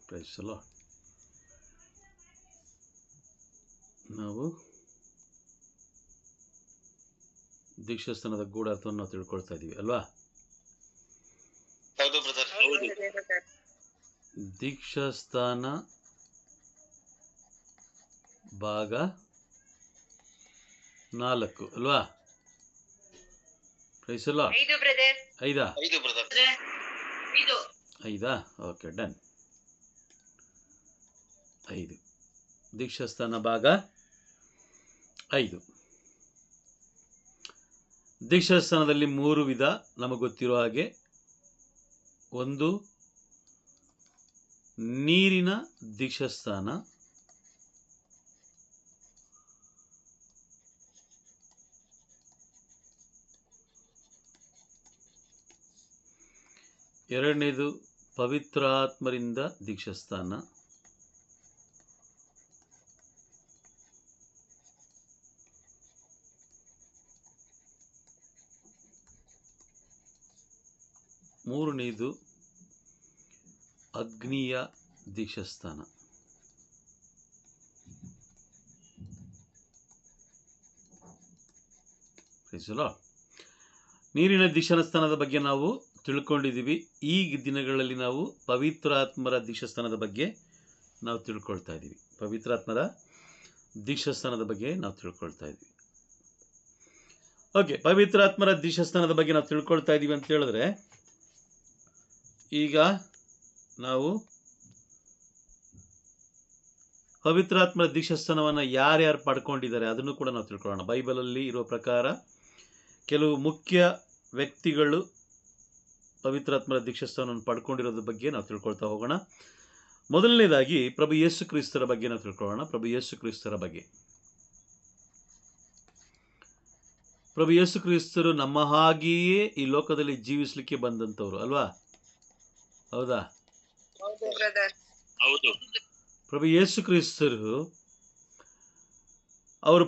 Price the lord. ನಾವು ದೀಕ್ಷಾಸ್ಥಾನದ ಗೂಢಾರ್ಥವನ್ನು ನಾವು ತಿಳ್ಕೊಳ್ತಾ ಇದ್ದೀವಿ ಅಲ್ವಾ? ಹೌದು ಬ್ರದರ್, ಹೌದು. ದೀಕ್ಷಾಸ್ಥಾನ ಭಾಗ 4 ಅಲ್ವಾ? Praise the Lord. 5 brother. 5 brother. 5 okay, done. 5 ದೀಕ್ಷಾಸ್ಥಾನ ಭಾಗ 5. ದೀಕ್ಷಾಸ್ಥಾನದಲ್ಲಿ 3 ವಿಧ ನಮಗೆ ಗೊತ್ತಿರೋ ಹಾಗೆ. ಒಂದು ನೀರಿನ ದೀಕ್ಷಾಸ್ಥಾನ, ಎರಡನೇದು ಪವಿತ್ರಾತ್ಮರಿಂದ ದೀಕ್ಷಾಸ್ಥಾನ, ಮೂರನೇದು ಅಗ್ನಿಯ ದೀಕ್ಷಾಸ್ಥಾನ. ನೀರಿನ ದೀಕ್ಷಾಸ್ಥಾನದ ಬಗ್ಗೆ ನಾವು ತಿಳ್ಕೊಂಡಿದ್ದೀವಿ. ಈ ದಿನಗಳಲ್ಲಿ ನಾವು ಪವಿತ್ರಾತ್ಮರ ದೀಕ್ಷಾಸ್ಥಾನದ ಬಗ್ಗೆ ನಾವು ತಿಳ್ಕೊಳ್ತಾ ಇದ್ದೀವಿ. ಪವಿತ್ರಾತ್ಮರ ದೀಕ್ಷಾಸ್ಥಾನದ ಬಗ್ಗೆ ನಾವು ತಿಳ್ಕೊಳ್ತಾ ಇದ್ದೀವಿ. ಓಕೆ, ಪವಿತ್ರಾತ್ಮರ ದೀಕ್ಷಾಸ್ಥಾನದ ಬಗ್ಗೆ ನಾವು ತಿಳ್ಕೊಳ್ತಾ ಇದ್ದೀವಿ ಅಂತ ಹೇಳಿದ್ರೆ, ಈಗ ನಾವು ಪವಿತ್ರಾತ್ಮರ ದೀಕ್ಷಾಸ್ಥಾನವನ್ನು ಯಾರ್ಯಾರು ಪಡ್ಕೊಂಡಿದ್ದಾರೆ ಅದನ್ನು ಕೂಡ ನಾವು ತಿಳ್ಕೊಳ್ಳೋಣ. ಬೈಬಲಲ್ಲಿ ಇರೋ ಪ್ರಕಾರ ಕೆಲವು ಮುಖ್ಯ ವ್ಯಕ್ತಿಗಳು ಪವಿತ್ರಾತ್ಮರ ದೀಕ್ಷಾಸ್ಥಾನವನ್ನು ಪಡ್ಕೊಂಡಿರೋದ್ರ ಬಗ್ಗೆ ನಾವು ತಿಳ್ಕೊಳ್ತಾ ಹೋಗೋಣ. ಮೊದಲನೇದಾಗಿ ಪ್ರಭು ಯೇಸು ಕ್ರಿಸ್ತರ ಬಗ್ಗೆ ನಾವು ತಿಳ್ಕೊಳ್ಳೋಣ. ಪ್ರಭು ಯೇಸು ಕ್ರಿಸ್ತರ ಬಗ್ಗೆ. ಪ್ರಭು ಯೇಸು ಕ್ರಿಸ್ತರು ನಮ್ಮ ಹಾಗೆಯೇ ಈ ಲೋಕದಲ್ಲಿ ಜೀವಿಸಲಿಕ್ಕೆ ಬಂದಂಥವ್ರು ಅಲ್ವಾ? ಹೌದಾ? ಹೌದು. ಪ್ರಭು ಯೇಸು ಕ್ರಿಸ್ತರು ಅವರು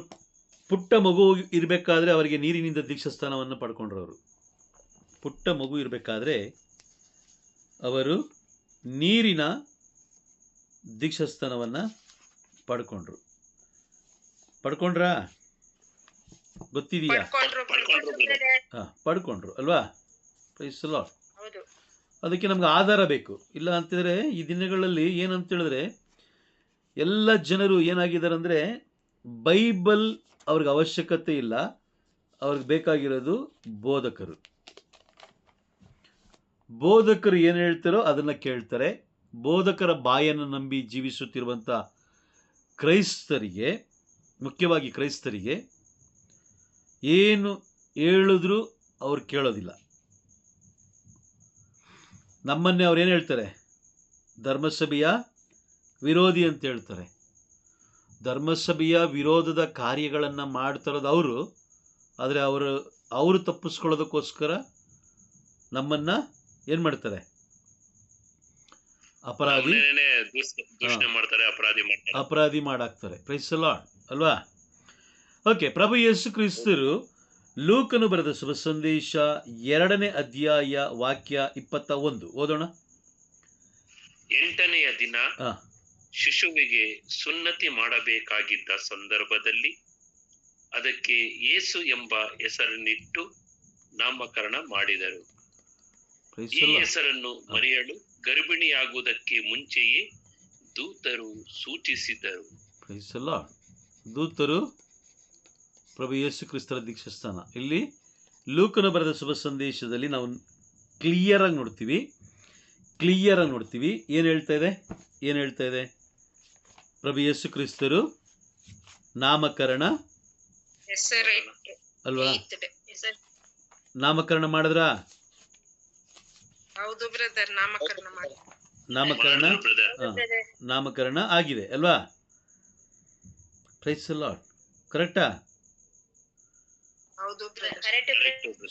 ಪುಟ್ಟ ಮಗು ಇರಬೇಕಾದ್ರೆ ಅವರಿಗೆ ನೀರಿನಿಂದ ದೀಕ್ಷಾಸ್ಥಾನವನ್ನು ಪಡ್ಕೊಂಡ್ರವರು. ಪುಟ್ಟ ಮಗು ಇರಬೇಕಾದ್ರೆ ಅವರು ನೀರಿನ ದೀಕ್ಷಾಸ್ಥಾನವನ್ನು ಪಡ್ಕೊಂಡ್ರಾ? ಗೊತ್ತಿದೆಯಾ? ಪಡ್ಕೊಂಡ್ರು ಅಲ್ವಾ? Praise the Lord. ಅದಕ್ಕೆ ನಮ್ಗೆ ಆಧಾರ ಬೇಕು. ಇಲ್ಲ ಅಂತಿದ್ರೆ ಈ ದಿನಗಳಲ್ಲಿ ಏನಂತ ಹೇಳಿದ್ರೆ ಎಲ್ಲ ಜನರು ಏನಾಗಿದ್ದಾರೆ ಅಂದರೆ, ಬೈಬಲ್ ಅವ್ರಿಗೆ ಅವಶ್ಯಕತೆ ಇಲ್ಲ, ಅವ್ರಿಗೆ ಬೇಕಾಗಿರೋದು ಬೋಧಕರು. ಬೋಧಕರು ಏನು ಹೇಳ್ತಾರೋ ಅದನ್ನು ಕೇಳ್ತಾರೆ. ಬೋಧಕರ ಬಾಯನ್ನು ನಂಬಿ ಜೀವಿಸುತ್ತಿರುವಂಥ ಕ್ರೈಸ್ತರಿಗೆ, ಮುಖ್ಯವಾಗಿ ಕ್ರೈಸ್ತರಿಗೆ, ಏನು ಹೇಳಿದ್ರು ಅವ್ರು ಕೇಳೋದಿಲ್ಲ. ನಮ್ಮನ್ನೇ ಅವ್ರು ಏನು ಹೇಳ್ತಾರೆ? ಧರ್ಮಸಭೆಯ ವಿರೋಧಿ ಅಂತ ಹೇಳ್ತಾರೆ. ಧರ್ಮಸಭೆಯ ವಿರೋಧದ ಕಾರ್ಯಗಳನ್ನು ಮಾಡ್ತಿರೋದು ಅವರು. ಆದರೆ ಅವರು ತಪ್ಪಿಸ್ಕೊಳ್ಳೋದಕ್ಕೋಸ್ಕರ ನಮ್ಮನ್ನು ಏನು ಮಾಡ್ತಾರೆ? ಅಪರಾಧಿ ಮಾಡಾಕ್ತಾರೆ. ಪ್ರೈಸ್ ದಿ ಲಾರ್ಡ್ ಅಲ್ವಾ? ಓಕೆ, ಪ್ರಭು ಯೇಸು ಕ್ರಿಸ್ತರು ಲೂಕನು ಬರೆದ ಶುಭ ಸಂದೇಶ 2ನೇ ಅಧ್ಯಾಯ ವಾಕ್ಯ 21 ಓದೋಣ. 8ನೆಯ ದಿನ ಶಿಶುವಿಗೆ ಸುನ್ನತಿ ಮಾಡಬೇಕಾಗಿದ್ದ ಸಂದರ್ಭದಲ್ಲಿ ಅದಕ್ಕೆ ಯೇಸು ಎಂಬ ಹೆಸರನ್ನಿಟ್ಟು ನಾಮಕರಣ ಮಾಡಿದರು. ಈ ಹೆಸರನ್ನು ಮರಿಯಳು ಗರ್ಭಿಣಿಯಾಗುವುದಕ್ಕೆ ಮುಂಚೆಯೇ ದೂತರು ಸೂಚಿಸಿದರು. ದೂತರು ಪ್ರಭು ಯೇಸು ಕ್ರಿಸ್ತರ ದೀಕ್ಷಾಸ್ಥಾನ. ಇಲ್ಲಿ ಲೂಕನು ಬರೆದ ಶುಭ ಸಂದೇಶದಲ್ಲಿ ನಾವು ಕ್ಲಿಯರ್ ಆಗಿ ನೋಡ್ತೀವಿ. ಏನು ಹೇಳ್ತಾ ಇದೆ? ಪ್ರಭು ಯೇಸು ಕ್ರಿಸ್ತರು ನಾಮಕರಣ ಅಲ್ವಾ? ನಾಮಕರಣ ಮಾಡಿದ್ರ? ನಾಮಕರಣ ಆಗಿದೆ ಅಲ್ವಾ? Praise the Lord. ಕರೆಕ್ಟಾ?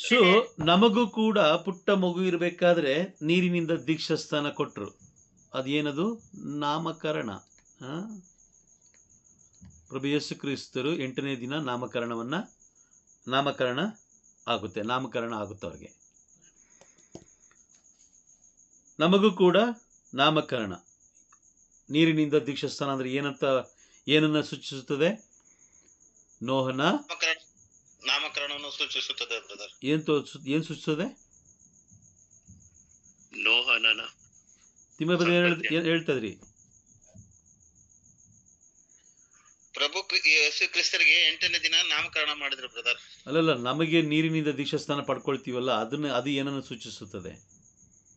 ಸೊ ನಮಗೂ ಕೂಡ ಪುಟ್ಟ ಮಗು ಇರಬೇಕಾದ್ರೆ ನೀರಿನಿಂದ ದೀಕ್ಷಾಸ್ಥಾನ ಕೊಟ್ಟರು. ಅದೇನದು? ನಾಮಕರಣ. ಪ್ರಭು ಯೇಸು ಕ್ರಿಸ್ತರು 8ನೇ ದಿನ ನಾಮಕರಣ ಆಗುತ್ತೆ ಅವ್ರಿಗೆ. ನಮಗೂ ಕೂಡ ನಾಮಕರಣ ನೀರಿನಿಂದ ದೀಕ್ಷಾಸ್ನಾನ ಅಂದರೆ ಏನನ್ನ ಸೂಚಿಸುತ್ತದೆ? ನೋಹನ ನಾಮಕರಣವನ್ನು ಸೂಚಿಸುತ್ತದೆ ಬ್ರದರ್. ಏನು ಸೂಚಿಸುತ್ತದೆ? ನೋಹನನ ತಿಮ್ಮಪ್ಪದ ಏನು ಹೇಳ್ತದ್ರಿ? ಪ್ರಭು ಯೇಸು ಕ್ರಿಸ್ತರಿಗೆ 8ನೇ ದಿನ ನಾಮಕರಣ ಮಾಡಿದ್ರು ಬ್ರದರ್. ಅಲ್ಲಲ್ಲ, ನಮಗೆ ನೀರಿನಿಂದ ದೀಕ್ಷಾಸ್ನಾನ ಪಡ್ಕೊಳ್ತೀವಲ್ಲ, ಅದು ಏನನ್ನು ಸೂಚಿಸುತ್ತದೆ?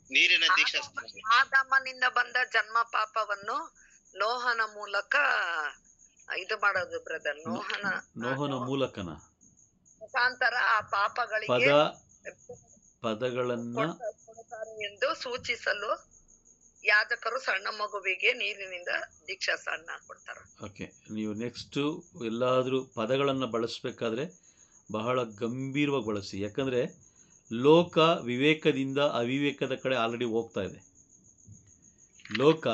ನೀರಿನ ದೀಕ್ಷಾಸ್ನಾನ. ಆದಾಮನಿಂದ ಬಂದ ಜನ್ಮ ಪಾಪವನ್ನು ನೋಹನ ಮೂಲಕ ಇದು ಮಾಡೋದು ಬ್ರದರ್. ನೋಹನ ಮೂಲಕನ ಮುಖಾಂತರ ಆ ಪಾಪಗಳಿಗೆ ಪದಗಳನ್ನ ಎಂದು ಸೂಚಿಸಲು ಯಾಜಕರು ಸಣ್ಣ ಮಗುವಿಗೆ ನೀರಿನಿಂದ ದೀಕ್ಷಾಸ್ನಾನ ಕೊಡ್ತಾರೆ. ಓಕೆ, ನೀವು ನೆಕ್ಸ್ಟ್ ಎಲ್ಲಾದರೂ ಪದಗಳನ್ನು ಬಳಸಬೇಕಾದ್ರೆ ಬಹಳ ಗಂಭೀರವಾಗಿ ಬಳಸಿ. ಯಾಕಂದರೆ ಲೋಕ ವಿವೇಕದಿಂದ ಅವಿವೇಕದ ಕಡೆ ಆಲ್ರೆಡಿ ಹೋಗ್ತಾ ಇದೆ. ಲೋಕ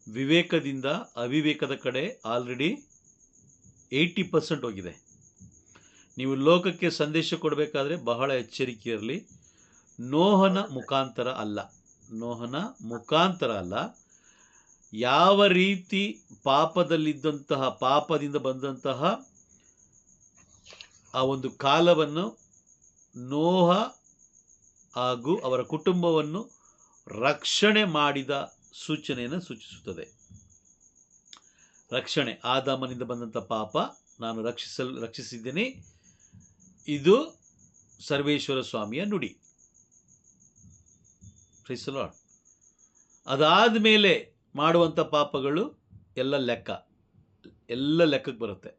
ವಿವೇಕದಿಂದ ಅವಿವೇಕದ ಕಡೆ ಆಲ್ರೆಡಿ 80% ಹೋಗಿದೆ. ನೀವು ಲೋಕಕ್ಕೆ ಸಂದೇಶ ಕೊಡಬೇಕಾದ್ರೆ ಬಹಳ ಎಚ್ಚರಿಕೆ ಇರಲಿ. ನೋಹನ ಮುಖಾಂತರ ಅಲ್ಲ, ಯಾವ ರೀತಿ ಪಾಪದಿಂದ ಬಂದಂತಹ ಆ ಒಂದು ಕಾಲವನ್ನು ನೋಹ ಹಾಗೂ ಅವರ ಕುಟುಂಬವನ್ನು ರಕ್ಷಣೆ ಮಾಡಿದ ಸೂಚನೆಯನ್ನು ಸೂಚಿಸುತ್ತದೆ. ರಕ್ಷಣೆ, ಆದಾಮನಿಂದ ಬಂದಂಥ ಪಾಪ ನಾನು ರಕ್ಷಿಸಿದ್ದೇನೆ, ಇದು ಸರ್ವೇಶ್ವರ ಸ್ವಾಮಿಯ ನುಡಿ. ಅದಾದ ಮೇಲೆ ಮಾಡುವಂಥ ಪಾಪಗಳು ಎಲ್ಲ ಲೆಕ್ಕಕ್ಕೆ ಬರುತ್ತೆ.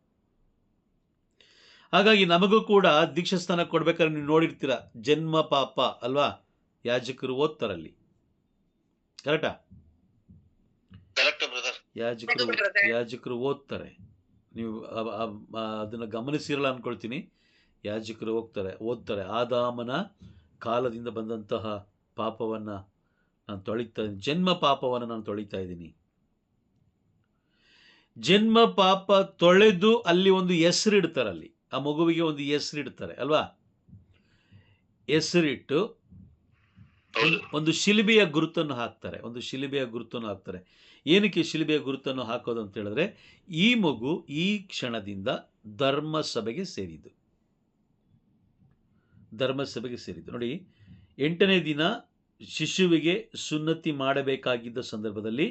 ಹಾಗಾಗಿ ನಮಗೂ ಕೂಡ ದೀಕ್ಷಾಸ್ನಾನ ಕೊಡ್ಬೇಕಾದ್ರೆ ನೀವು ನೋಡಿರ್ತೀರ, ಜನ್ಮ ಪಾಪ ಅಲ್ವಾ, ಯಾಜಕರು ಓದ್ತಾರಲ್ಲಿ. ಕರೆಕ್ಟಾ? ಯಾಜಕರು ಓದ್ತಾರೆ. ನೀವು ಅದನ್ನು ಗಮನಿಸಿರಲ್ಲ ಅಂದ್ಕೊಳ್ತೀನಿ. ಯಾಜಕರು ಓದ್ತಾರೆ ಆದಾಮನ ಕಾಲದಿಂದ ಬಂದಂತಹ ಪಾಪವನ್ನು ನಾನು ಜನ್ಮ ಪಾಪವನ್ನು ನಾನು ತೊಳಿತಾ ಇದ್ದೀನಿ. ಜನ್ಮ ಪಾಪ ತೊಳೆದು ಅಲ್ಲಿ ಒಂದು ಹೆಸರಿಡ್ತಾರೆ. ಅಲ್ಲಿ ಆ ಮಗುವಿಗೆ ಒಂದು ಹೆಸರಿಡ್ತಾರೆ ಅಲ್ವಾ? ಹೆಸರಿಟ್ಟು ಒಂದು ಶಿಲುಬೆಯ ಗುರುತನ್ನು ಹಾಕ್ತಾರೆ. ಏನಕ್ಕೆ ಶಿಲುಬೆಯ ಗುರುತನ್ನು ಹಾಕೋದು ಅಂತ ಹೇಳಿದ್ರೆ, ಈ ಮಗು ಈ ಕ್ಷಣದಿಂದ ಧರ್ಮಸಭೆಗೆ ಸೇರಿದ್ದು. ನೋಡಿ, 8ನೇ ದಿನ ಶಿಶುವಿಗೆ ಸುನ್ನತಿ ಮಾಡಬೇಕಾಗಿದ್ದ ಸಂದರ್ಭದಲ್ಲಿ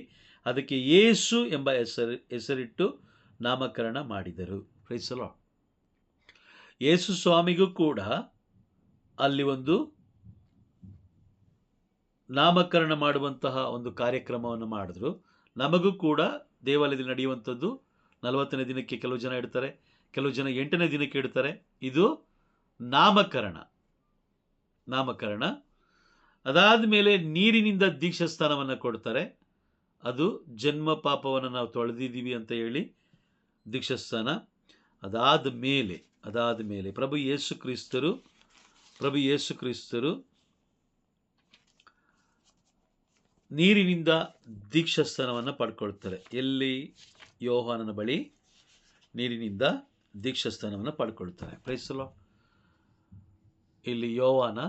ಅದಕ್ಕೆ ಯೇಸು ಎಂಬ ಹೆಸರಿಟ್ಟು ನಾಮಕರಣ ಮಾಡಿದರು. Praise the Lord. ಯೇಸು ಸ್ವಾಮಿಗೂ ಕೂಡ ಅಲ್ಲಿ ಒಂದು ನಾಮಕರಣ ಮಾಡುವಂತಹ ಒಂದು ಕಾರ್ಯಕ್ರಮವನ್ನು ಮಾಡಿದ್ರು. ನಮಗೂ ಕೂಡ ದೇವಾಲಯದಲ್ಲಿ ನಡೆಯುವಂಥದ್ದು 40ನೇ ದಿನಕ್ಕೆ ಕೆಲವು ಜನ ಇಡ್ತಾರೆ, ಕೆಲವು ಜನ 8ನೇ ದಿನಕ್ಕೆ ಇಡ್ತಾರೆ. ಇದು ನಾಮಕರಣ. ಅದಾದ ಮೇಲೆ ನೀರಿನಿಂದ ದೀಕ್ಷಾಸ್ನಾನವನ್ನು ಕೊಡ್ತಾರೆ. ಅದು ಜನ್ಮ ಪಾಪವನ್ನು ನಾವು ತೊಳೆದಿದ್ದೀವಿ ಅಂತ ಹೇಳಿ ದೀಕ್ಷಾಸ್ನಾನ. ಅದಾದ ಮೇಲೆ ಪ್ರಭು ಯೇಸು ಕ್ರಿಸ್ತರು ನೀರಿನಿಂದ ದೀಕ್ಷಾಸ್ನಾನವನ್ನು ಪಡ್ಕೊಳ್ತಾರೆ. ಎಲ್ಲಿ? ಯೋಹಾನನ ಬಳಿ ನೀರಿನಿಂದ ದೀಕ್ಷಾಸ್ನಾನವನ್ನು ಪಡ್ಕೊಳ್ತಾರೆ. Praise the Lord. ಇಲ್ಲಿ ಯೋಹಾನನ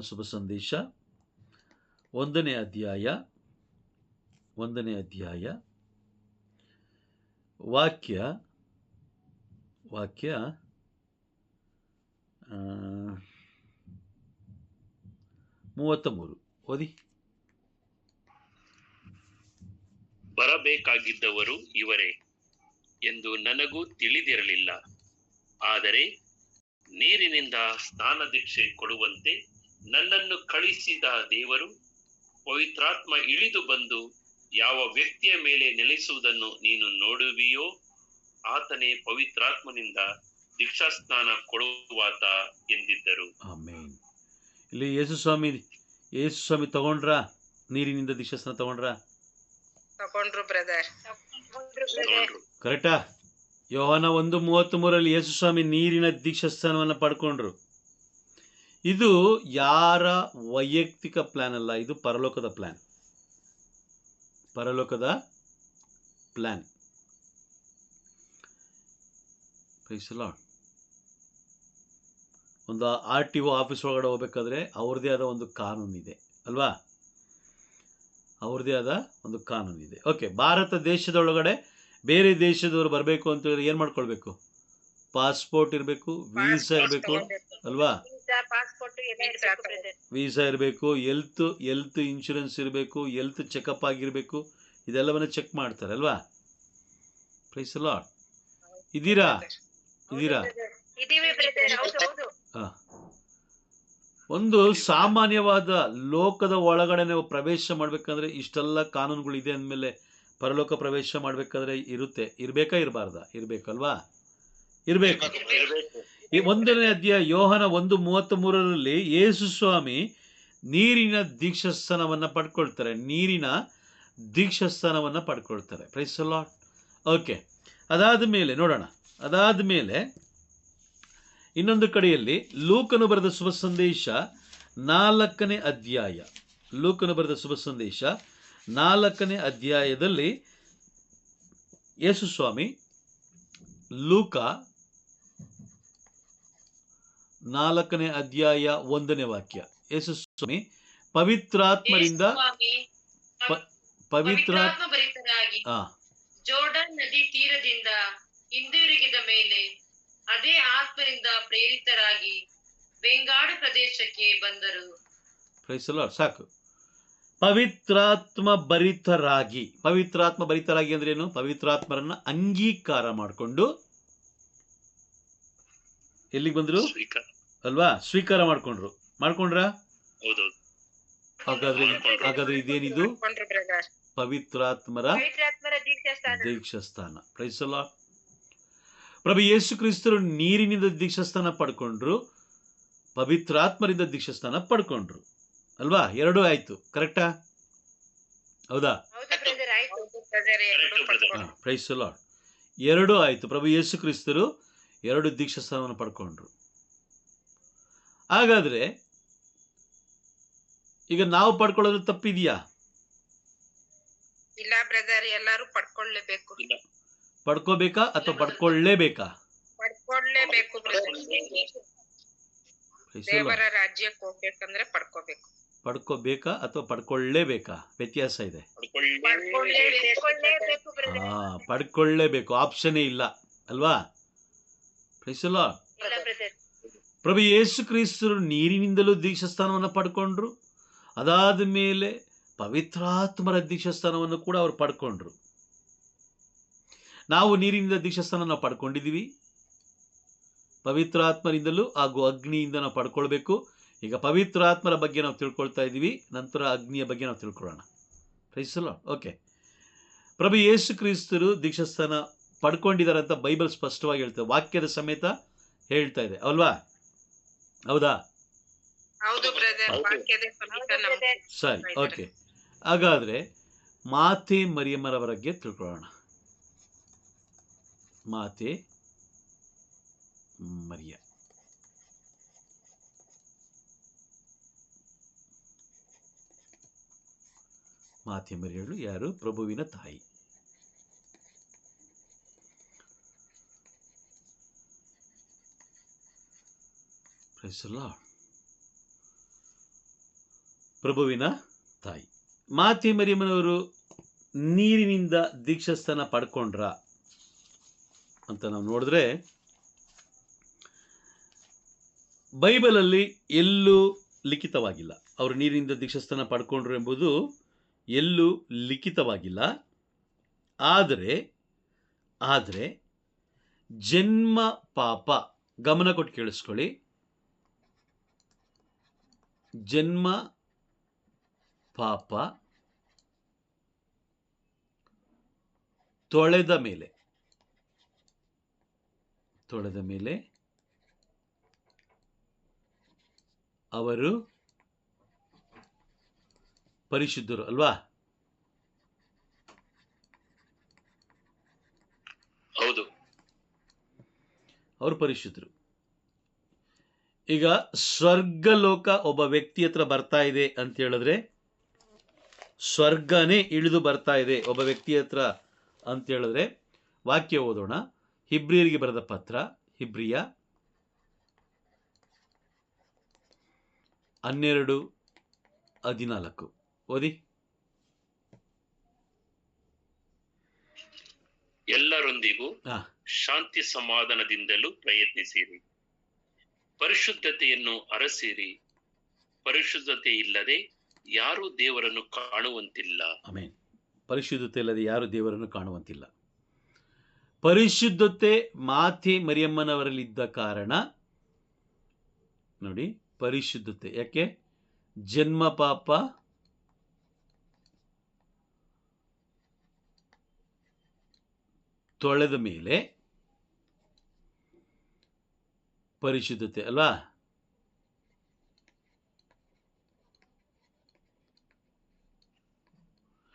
ಶುಭ ಸಂದೇಶ 1ನೇ ಅಧ್ಯಾಯ ವಾಕ್ಯ 33 ಓದಿ. ಬರಬೇಕಾಗಿದ್ದವರು ಇವರೇ ಎಂದು ನನಗೂ ತಿಳಿದಿರಲಿಲ್ಲ, ಆದರೆ ನೀರಿನಿಂದ ಸ್ನಾನ ದೀಕ್ಷೆ ಕೊಡುವಂತೆ ನನ್ನನ್ನು ಕಳಿಸಿದ ದೇವರು ಪವಿತ್ರಾತ್ಮ ಇಳಿದು ಬಂದು ಯಾವ ವ್ಯಕ್ತಿಯ ಮೇಲೆ ನೆಲೆಸುವುದನ್ನು ನೀನು ನೋಡುವಿಯೋ ಆತನೇ ಪವಿತ್ರಾತ್ಮನಿಂದ ದೀಕ್ಷಾಸ್ನಾನ ಕೊಡುವಾತ ಎಂದಿದ್ದರು. ಆಮೆನ್. ಇಲ್ಲಿ ಯೇಸು ಸ್ವಾಮಿ ತಗೊಂಡ್ರ? ನೀರಿನಿಂದ ದೀಕ್ಷಾಸ್ನಾನ ತಗೊಂಡ್ರು ಬ್ರದರ್. ಕರೆಕ್ಟಾ? ಯೋಹಾನ 1:33 ಯೇಸು ಸ್ವಾಮಿ ನೀರಿನ ದೀಕ್ಷಾಸ್ನಾನವನ್ನು ಪಡ್ಕೊಂಡ್ರು. ಇದು ಯಾರ ವೈಯಕ್ತಿಕ ಪ್ಲಾನ್ ಅಲ್ಲ, ಇದು ಪರಲೋಕದ ಪ್ಲಾನ್. Praise the Lord. ಒಂದು RTO ಆಫೀಸ್ ಒಳಗಡೆ ಹೋಗ್ಬೇಕಾದ್ರೆ ಅವ್ರದ್ದೇ ಆದ ಒಂದು ಕಾನೂನಿದೆ ಅಲ್ವಾ? ಅವ್ರದ್ದೇ ಆದ ಒಂದು ಕಾನೂನು ಇದೆ. ಓಕೆ, ಭಾರತ ದೇಶದೊಳಗಡೆ ಬೇರೆ ದೇಶದವರು ಬರಬೇಕು ಅಂತ ಹೇಳಿದ್ರೆ ಏನು ಮಾಡ್ಕೊಳ್ಬೇಕು? ಪಾಸ್ಪೋರ್ಟ್ ಇರಬೇಕು, ವೀಸಾ ಇರಬೇಕು ಅಲ್ವಾ? ವೀಸಾ ಇರಬೇಕು, ಹೆಲ್ತ್ ಇನ್ಶೂರೆನ್ಸ್ ಇರಬೇಕು, ಹೆಲ್ತ್ ಚೆಕಪ್ ಆಗಿರಬೇಕು. ಇದೆಲ್ಲವನ್ನ ಚೆಕ್ ಮಾಡ್ತಾರೆ ಅಲ್ವಾ? Praise the Lord. ಇದ್ದೀರಾ? ಒಂದು ಸಾಮಾನ್ಯವಾದ ಲೋಕದ ಒಳಗಡೆ ನಾವು ಪ್ರವೇಶ ಮಾಡ್ಬೇಕಂದ್ರೆ ಇಷ್ಟೆಲ್ಲ ಕಾನೂನುಗಳಿದೆ ಅಂದಮೇಲೆ ಪರಲೋಕ ಪ್ರವೇಶ ಮಾಡ್ಬೇಕಾದ್ರೆ ಇರಬೇಕಾ ಇರಬಾರ್ದಾ? ಇರಬೇಕಲ್ವಾ? ಇರಬೇಕು. ಈ 1ನೇ ಅಧ್ಯಾಯ ಯೋಹನ 1:33 ಯೇಸು ಸ್ವಾಮಿ ನೀರಿನ ದೀಕ್ಷಾಸ್ನಾನವನ್ನ ಪಡ್ಕೊಳ್ತಾರೆ. ನೀರಿನ ದೀಕ್ಷಾಸ್ನಾನವನ್ನ ಪಡ್ಕೊಳ್ತಾರೆ. Praise the Lord. ಓಕೆ, ಅದಾದ ಮೇಲೆ ನೋಡೋಣ. ಅದಾದ ಮೇಲೆ ಇನ್ನೊಂದು ಕಡೆಯಲ್ಲಿ ಲೂಕನು ಬರೆದ ಶುಭ ಸಂದೇಶ 4ನೇ ಅಧ್ಯಾಯ, ಲೂಕನು ಬರೆದ ಶುಭ ಸಂದೇಶ 4ನೇ ಅಧ್ಯಾಯದಲ್ಲಿ ಯೇಸು ಸ್ವಾಮಿ ಲೂಕ 4ನೇ ಅಧ್ಯಾಯ 1ನೇ ವಾಕ್ಯ, ಯೇಸು ಸ್ವಾಮಿ ಪವಿತ್ರಾತ್ಮರಿಂದ ಜೋರ್ಡನ್ ನದಿ ತೀರದಿಂದ ಹಿಂದಿರುಗಿದ ಮೇಲೆ ಅದೇ ಆತ್ಮರಿಂದ ಪ್ರೇರಿತರಾಗಿ ಬೆಂಗಾಡು ಪ್ರದೇಶಕ್ಕೆ ಬಂದರು. Praise the Lord. ಸಾಕು. ಪವಿತ್ರಾತ್ಮ ಭರಿತರಾಗಿ ಅಂದ್ರೆ ಏನು? ಪವಿತ್ರಾತ್ಮರನ್ನ ಅಂಗೀಕಾರ ಮಾಡಿಕೊಂಡು ಎಲ್ಲಿಗೆ ಬಂದ್ರು ಅಲ್ವಾ? ಸ್ವೀಕಾರ ಮಾಡ್ಕೊಂಡ್ರ? ಹಾಗಾದ್ರೆ ಇದೇನಿದು? ಪವಿತ್ರಾತ್ಮರ ದೀಕ್ಷಾಸ್ಥಾನ. Praise the Lord. ಪ್ರಭು ಯೇಸು ಕ್ರಿಸ್ತರು ನೀರಿನಿಂದ ದೀಕ್ಷಾಸ್ಥಾನ ಪಡ್ಕೊಂಡ್ರು, ಪವಿತ್ರಾತ್ಮರಿಂದ ದೀಕ್ಷಾಸ್ಥಾನ ಪಡ್ಕೊಂಡ್ರು ಅಲ್ವಾ? ಎರಡೂ ಆಯ್ತು. ಕರೆಕ್ಟಾ? ಹೌದಾ? Praise the Lord. ಎರಡೂ ಆಯ್ತು. ಪ್ರಭು ಯೇಸು ಕ್ರಿಸ್ತರು 2 ದೀಕ್ಷಾಸ್ಥಾನವನ್ನು ಪಡ್ಕೊಂಡ್ರು. ಹಾಗಾದ್ರೆ ಈಗ ನಾವು ಪಡ್ಕೊಳ್ಳೋದು ತಪ್ಪಿದೆಯಾ? ಇಲ್ಲ ಬ್ರದರ್, ಎಲ್ಲರೂ ಪಡ್ಕೊಳ್ಳೇಬೇಕು. ಪಡ್ಕೋಬೇಕಾ ಅಥವಾ ಪಡ್ಕೊಳ್ಳೇಬೇಕಾ? ಪಡ್ಕೊಳ್ಳೇಬೇಕು ಬ್ರದರ್. ದೇವರ ರಾಜ್ಯಕ್ಕೆ ಹೋಗ್ಬೇಕಂದ್ರೆ ಪಡ್ಕೋಬೇಕು. ಪಡ್ಕೋಬೇಕಾ ಅಥವಾ ಪಡ್ಕೊಳ್ಳೇಬೇಕಾ? ವ್ಯತ್ಯಾಸ ಇದೆ. ಪಡ್ಕೊಳ್ಳೇಬೇಕು, ಆಪ್ಷನ್ನೇ ಇಲ್ಲ ಅಲ್ವಾ? Praise the Lord. ಪ್ರಭು ಯೇಸು ಕ್ರಿಸ್ತರು ನೀರಿನಿಂದಲೂ ದೀಕ್ಷಾಸ್ಥಾನವನ್ನು ಪಡ್ಕೊಂಡ್ರು, ಅದಾದ ಮೇಲೆ ಪವಿತ್ರಾತ್ಮರ ದೀಕ್ಷಾಸ್ಥಾನವನ್ನು ಕೂಡ ಅವರು ಪಡ್ಕೊಂಡ್ರು. ನಾವು ನೀರಿನಿಂದ ದೀಕ್ಷಾಸ್ಥಾನ ನಾವು ಪಡ್ಕೊಂಡಿದ್ದೀವಿ, ಪವಿತ್ರಾತ್ಮರಿಂದಲೂ ಹಾಗೂ ಅಗ್ನಿಯಿಂದ ನಾವು ಪಡ್ಕೊಳ್ಬೇಕು. ಈಗ ಪವಿತ್ರಾತ್ಮರ ಬಗ್ಗೆ ನಾವು ತಿಳ್ಕೊಳ್ತಾ ಇದ್ದೀವಿ, ನಂತರ ಅಗ್ನಿಯ ಬಗ್ಗೆ ನಾವು ತಿಳ್ಕೊಳ್ಳೋಣ. Praise the Lord. ಓಕೆ, ಪ್ರಭು ಯೇಸು ಕ್ರಿಸ್ತರು ದೀಕ್ಷಾಸ್ಥಾನ ಪಡ್ಕೊಂಡಿದ್ದಾರೆ ಅಂತ ಬೈಬಲ್ ಸ್ಪಷ್ಟವಾಗಿ ಹೇಳ್ತದೆ, ವಾಕ್ಯದ ಸಮೇತ ಹೇಳ್ತಾ ಇದೆ ಅಲ್ವಾ? ಹೌದಾ? ಸರಿ, ಓಕೆ. ಹಾಗಾದ್ರೆ ಮಾತೆ ಮರಿಯಮ್ಮರ ಬಗ್ಗೆ ತಿಳ್ಕೊಳ್ಳೋಣ. ಮಾತೆ ಮರಿಯ, ಮಾತೆ ಮರಿಯಳು ಯಾರು? ಪ್ರಭುವಿನ ತಾಯಿ. Praise the Lord. ಪ್ರಭುವಿನ ತಾಯಿ ಮಾತೆ ಮರಿಯಮ್ಮನವರು ನೀರಿನಿಂದ ದೀಕ್ಷಾಸ್ಥಾನ ಪಡ್ಕೊಂಡ್ರ ಅಂತ ನಾವು ನೋಡಿದ್ರೆ ಬೈಬಲಲ್ಲಿ ಎಲ್ಲೂ ಲಿಖಿತವಾಗಿಲ್ಲ. ಅವರು ನೀರಿನಿಂದ ದೀಕ್ಷಾಸ್ಥಾನ ಪಡ್ಕೊಂಡ್ರು ಎಂಬುದು ಎಲ್ಲೂ ಲಿಖಿತವಾಗಿಲ್ಲ. ಆದರೆ ಜನ್ಮ ಪಾಪ, ಗಮನ ಕೊಟ್ಟು ಕೇಳಿಸ್ಕೊಳ್ಳಿ, ಜನ್ಮ ಪಾಪ ತೊಳೆದ ಮೇಲೆ ಅವರು ಪರಿಶುದ್ಧರು ಅಲ್ವಾ? ಹೌದು, ಅವರು ಪರಿಶುದ್ಧರು. ಈಗ ಸ್ವರ್ಗಲೋಕ ಒಬ್ಬ ವ್ಯಕ್ತಿ ಹತ್ರ ಬರ್ತಾ ಇದೆ ಅಂತ ಹೇಳಿದ್ರೆ, ಸ್ವರ್ಗನೇ ಇಳಿದು ಬರ್ತಾ ಇದೆ ಒಬ್ಬ ವ್ಯಕ್ತಿ ಹತ್ರ ಅಂತ ಹೇಳಿದ್ರೆ, ವಾಕ್ಯ ಓದೋಣ. ಹಿಬ್ರಿಯರಿಗೆ ಬರೆದ ಪತ್ರ, ಹಿಬ್ರಿಯ 12:14 ಓದಿ. ಎಲ್ಲರೊಂದಿಗೂ ಹಾ. ಶಾಂತಿ ಸಮಾಧಾನದಿಂದಲೂ ಪ್ರಯತ್ನಿಸಿರಿ. ಪರಿಶುದ್ಧತೆಯನ್ನು ಅರಸಿರಿ. ಪರಿಶುದ್ಧತೆ ಇಲ್ಲದೆ ಯಾರೂ ದೇವರನ್ನು ಕಾಣುವಂತಿಲ್ಲ. ಆಮೆನ್. ಪರಿಶುದ್ಧತೆ ಇಲ್ಲದೆ ಯಾರು ದೇವರನ್ನು ಕಾಣುವಂತಿಲ್ಲ. ಪರಿಶುದ್ಧತೆ ಮಾತೆ ಮರಿಯಮ್ಮನವರಲ್ಲಿದ್ದ ಕಾರಣ ನೋಡಿ, ಪರಿಶುದ್ಧತೆ. ಯಾಕೆ? ಜನ್ಮ ಪಾಪ ತೊಳೆದ ಮೇಲೆ ಪರಿಶುದ್ಧತೆ ಅಲ್ವಾ?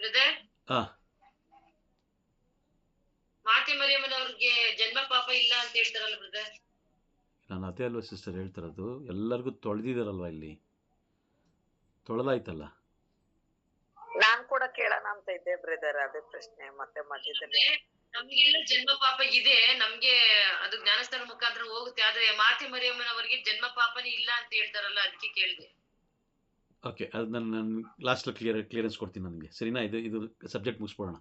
ಬ್ರದರ್, ಆ ಮಾತೆ ಮರಿಯಮ್ಮನವ್ರಿಗೆ ಜನ್ಮ ಪಾಪ ಇಲ್ಲ ಅಂತ ಹೇಳ್ತಾರಲ್ಲ ಬ್ರದರ್. ನಾನು ಅದೇ ಅಲ್ವಾ ಸಿಸ್ಟರ್ ಹೇಳ್ತಿರೋದು, ಎಲ್ಲರಿಗೂ ತೊಳೆದಿದ್ದಾರಲ್ವಾ, ಇಲ್ಲಿ ತೊಳೆದಾಯ್ತಲ್ಲ. ನಾನ್ ಕೂಡ ಕೇಳೋಣ ಅಂತ ಇದ್ದೆ ಬ್ರದರ್, ಅದೇ ಪ್ರಶ್ನೆ ಮತ್ತೆ ಮಧ್ಯದಲ್ಲಿ. ನಮ್ಗೆಲ್ಲ ಜನ್ಮ ಪಾಪ ಇದೆ, ನಮ್ಗೆ ಅದು ಜ್ಞಾನಸ್ಥಾನ ಮುಖಾಂತರ ಹೋಗುತ್ತೆ. ಆದ್ರೆ ಮಾತೆ ಮರಿಯಮ್ಮನವರಿಗೆ ಜನ್ಮ ಪಾಪನೇ ಇಲ್ಲ ಅಂತ ಹೇಳ್ತಾರಲ್ಲ, ಅದಕ್ಕೆ ಕೇಳಿದೆ. ಓಕೆ, ಅದು ನಾನು ಲಾಸ್ಟಲ್ಲಿ ಕ್ಲಿಯರೆನ್ಸ್ ಕೊಡ್ತೀನಿ ನನಗೆ, ಸರಿನಾ? ಇದು ಸಬ್ಜೆಕ್ಟ್ ಮುಗಿಸ್ಬೋಣ.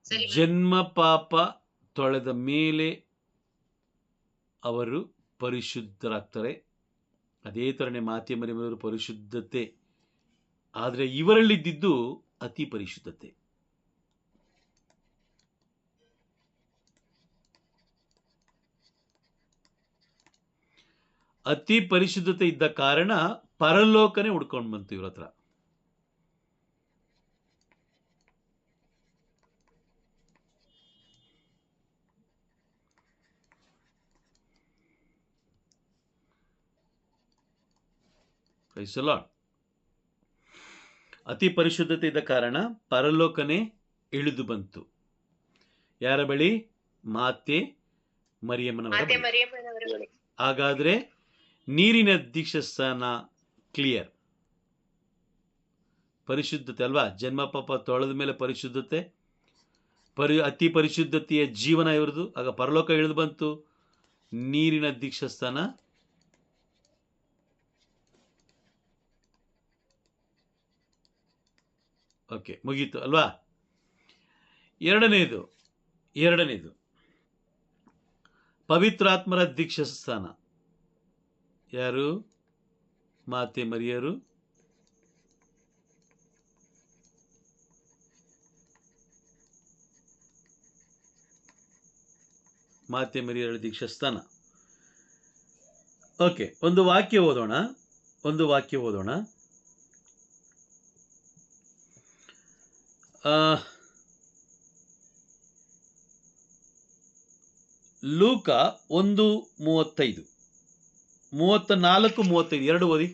ಸರಿ. ಜನ್ಮ ಪಾಪ ತೊಳೆದ ಮೇಲೆ ಅವರು ಪರಿಶುದ್ಧರಾಗ್ತಾರೆ. ಅದೇ ಥರನೇ ಮಾತೆ ಮರಿಯಮ್ಮನವರು ಪರಿಶುದ್ಧತೆ, ಆದರೆ ಇವರಲ್ಲಿದ್ದಿದ್ದು ಅತಿ ಪರಿಶುದ್ಧತೆ. ಅತಿ ಪರಿಶುದ್ಧತೆ ಇದ್ದ ಕಾರಣ ಪರಲೋಕನೇ ಹುಡ್ಕೊಂಡು ಬಂತು ಇವ್ರ ಹತ್ರ. Praise the Lord. ಅತಿ ಪರಿಶುದ್ಧತೆ ಇದ್ದ ಕಾರಣ ಪರಲೋಕನೇ ಇಳಿದು ಬಂತು. ಯಾರ ಬಳಿ? ಮಾತೆ ಮರಿಯಮ್ಮನವರ ಬಳಿ. ಹಾಗಾದ್ರೆ ನೀರಿನ ದೀಕ್ಷಾಸ್ನಾನ ಕ್ಲಿಯರ್, ಪರಿಶುದ್ಧತೆ ಅಲ್ವಾ? ಜನ್ಮ ಪಾಪ ತೊಳೆದ ಮೇಲೆ ಪರಿಶುದ್ಧತೆ, ಅತಿ ಪರಿಶುದ್ಧತೆಯ ಜೀವನ ಇವ್ರದ್ದು. ಆಗ ಪರಲೋಕ ಇಳಿದು ಬಂತು, ನೀರಿನ ದೀಕ್ಷಾಸ್ನಾನ ಓಕೆ, ಮುಗೀತು ಅಲ್ವಾ? ಎರಡನೇದು ಪವಿತ್ರಾತ್ಮರ ದೀಕ್ಷಾಸ್ನಾನ. ಯಾರು? ಮಾತೆ ಮರಿಯರು ದೀಕ್ಷಾಸ್ನಾನ. ಓಕೆ, ಒಂದು ವಾಕ್ಯ ಓದೋಣ. ಲೂಕ 1:35, 34-35 ಎರಡು ಓದಿ.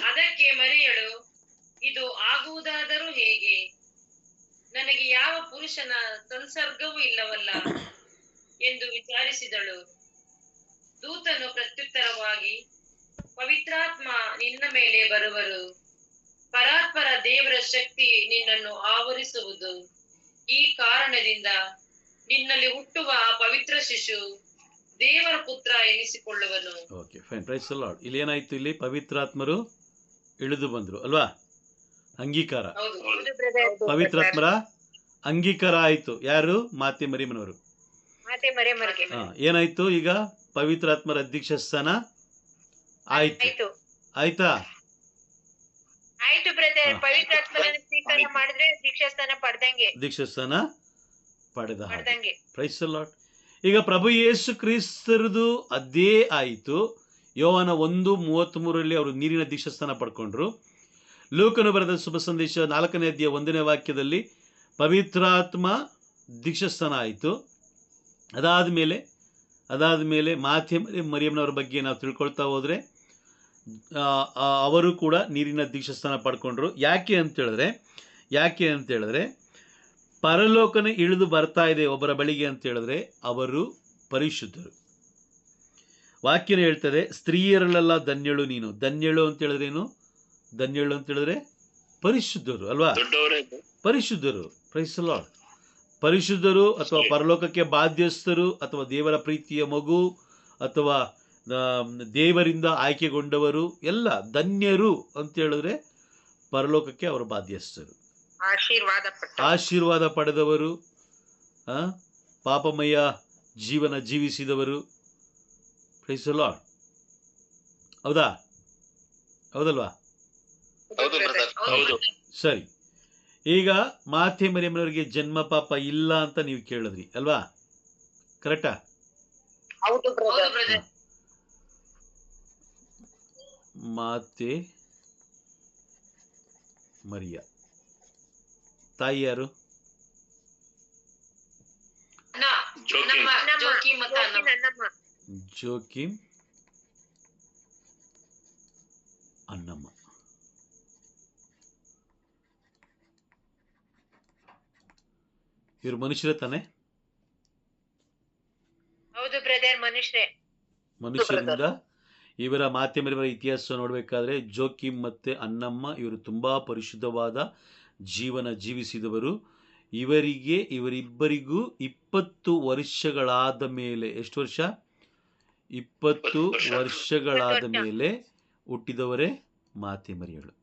ಅದಕ್ಕೆ ಮರಿಯಳು, ಇದು ಆಗುವುದಾದರೂ ಹೇಗೆ? ನನಗೆ ಯಾವ ಪುರುಷನ ಸಂಸರ್ಗವೂ ಇಲ್ಲವಲ್ಲ ಎಂದು ವಿಚಾರಿಸಿದಳು. ದೂತನು ಪ್ರತ್ಯುತ್ತರವಾಗಿ, ಪವಿತ್ರಾತ್ಮ ನಿನ್ನ ಮೇಲೆ ಬರುವರು, ಪರಾತ್ಪರ ದೇವರ ಶಕ್ತಿ ನಿನ್ನನ್ನು ಆವರಿಸುವುದು. ಈ ಕಾರಣದಿಂದ ನಿನ್ನಲ್ಲಿ ಹುಟ್ಟುವ ಪವಿತ್ರ ಶಿಶು ದೇವರ ಪುತ್ರ ಎನಿಸಿಕೊಳ್ಳುವನು. Okay, fine. Praise the Lord. ಇಲ್ಲಿ ಏನಾಯ್ತು? ಇಲ್ಲಿ ಪವಿತ್ರಾತ್ಮರು ಇಳಿದು ಬಂದ್ರು ಅಲ್ವಾ? ಅಂಗೀಕಾರ, ಪವಿತ್ರಾತ್ಮರ ಅಂಗೀಕಾರ ಆಯ್ತು. ಯಾರು? ಮಾತೆ ಮರಿಯಮ್ಮನವರು. ಏನಾಯ್ತು? ಈಗ ಪವಿತ್ರಾತ್ಮರ ದೀಕ್ಷಾಸ್ನಾನ ಆಯ್ತು. ಆಯ್ತಾ? ಆಯ್ತು ಬ್ರದರ್. ಪವಿತ್ರಾತ್ಮನ ಸ್ವೀಕಾರ ಮಾಡಿದ್ರೆ ದೀಕ್ಷಾಸ್ನಾನ ಪಡೆದ ಹಾಗೆ. Praise the Lord. ಈಗ ಪ್ರಭು ಯೇಸು ಕ್ರಿಸ್ತರದು ಅದೇ ಆಯಿತು. ಯೋಹಾನ 1:33 ಅವರು ನೀರಿನ ದೀಕ್ಷಾಸ್ನಾನ ಪಡ್ಕೊಂಡ್ರು. ಲೂಕನು ಬರೆದ ಶುಭ ಸಂದೇಶ 4ನೇ ಅಧ್ಯಾಯ 1ನೇ ವಾಕ್ಯದಲ್ಲಿ ಪವಿತ್ರಾತ್ಮ ದೀಕ್ಷಾಸ್ನಾನ ಆಯಿತು. ಅದಾದಮೇಲೆ ಮಾತೆ ಮರಿಯಮ್ಮನವರ ಬಗ್ಗೆ ನಾವು ತಿಳ್ಕೊಳ್ತಾ ಹೋದರೆ ಅವರು ಕೂಡ ನೀರಿನ ದೀಕ್ಷಾಸ್ನಾನ ಪಡ್ಕೊಂಡ್ರು. ಯಾಕೆ ಅಂತ ಹೇಳಿದ್ರೆ ಪರಲೋಕನೇ ಇಳಿದು ಬರ್ತಾ ಇದೆ ಒಬ್ಬರ ಬಳಿಗೆ ಅಂತ ಹೇಳಿದ್ರೆ ಅವರು ಪರಿಶುದ್ಧರು. ವಾಕ್ಯನ ಹೇಳ್ತದೆ, ಸ್ತ್ರೀಯರಲ್ಲೆಲ್ಲ ಧನ್ಯಳು ನೀನು. ಧನ್ಯಳು ಅಂತ ಹೇಳಿದ್ರೆ ಏನು? ಧನ್ಯಳು ಅಂತ ಹೇಳಿದ್ರೆ ಪರಿಶುದ್ಧರು ಅಲ್ವಾ? ಪರಿಶುದ್ಧರು. Praise the Lord. ಪರಿಶುದ್ಧರು ಅಥವಾ ಪರಲೋಕಕ್ಕೆ ಬಾಧ್ಯಸ್ಥರು ಅಥವಾ ದೇವರ ಪ್ರೀತಿಯ ಮಗು ಅಥವಾ ದೇವರಿಂದ ಆಯ್ಕೆಗೊಂಡವರು ಎಲ್ಲ ಧನ್ಯರು ಅಂತ ಹೇಳಿದ್ರೆ ಪರಲೋಕಕ್ಕೆ ಅವರು ಬಾಧ್ಯಸ್ಥರು. ಆಶೀರ್ವಾದ ಆಶೀರ್ವಾದ ಪಡೆದವರು, ಪಾಪಮಯ ಜೀವನ ಜೀವಿಸಿದವರು. Price the Lord. ಹೌದಾ? ಹೌದಲ್ವಾ? ಹೌದು ಬ್ರದರ್. ಹೌದು. ಸರಿ, ಈಗ ಮಾತೆ ಮರಿಯಮ್ಮನವರಿಗೆ ಜನ್ಮ ಪಾಪ ಇಲ್ಲ ಅಂತ ನೀವು ಕೇಳಿದ್ರಿ ಅಲ್ವಾ? ಕರೆಕ್ಟಾ? ಹೌದು ಹೌದು ಬ್ರದರ್. ಬ್ರದರ್. ಮಾತೆ ಮರಿಯ ತಾಯಿ ಯಾರು? ಜೋಕಿಮ್. ಜೋಕಿ ಮತ್ತು ಅನ್ನಮ್ಮ. ಜೋಕಿಮ್ ಅನ್ನಮ್ಮ. ಇವರು ಮನುಷ್ಯರೇ ತಾನೆ? ಹೌದು ಬ್ರದರ್, ಮನುಷ್ಯರಿಂದ ಇವರ ಮಾತೆ ಮರಿಯವರ ಇತಿಹಾಸ ನೋಡಬೇಕಾದ್ರೆ ಜೋಕಿಮ್ ಮತ್ತೆ ಅನ್ನಮ್ಮ ಇವರು ತುಂಬಾ ಪರಿಶುದ್ಧವಾದ ಜೀವನ ಜೀವಿಸಿದವರು. ಇವರಿಬ್ಬರಿಗೂ 20 ವರ್ಷಗಳಾದ ಮೇಲೆ, ಎಷ್ಟು ವರ್ಷ? 20 ವರ್ಷಗಳಾದ ಮೇಲೆ ಹುಟ್ಟಿದವರೇ ಮಾತೆ ಮರಿಯಳು.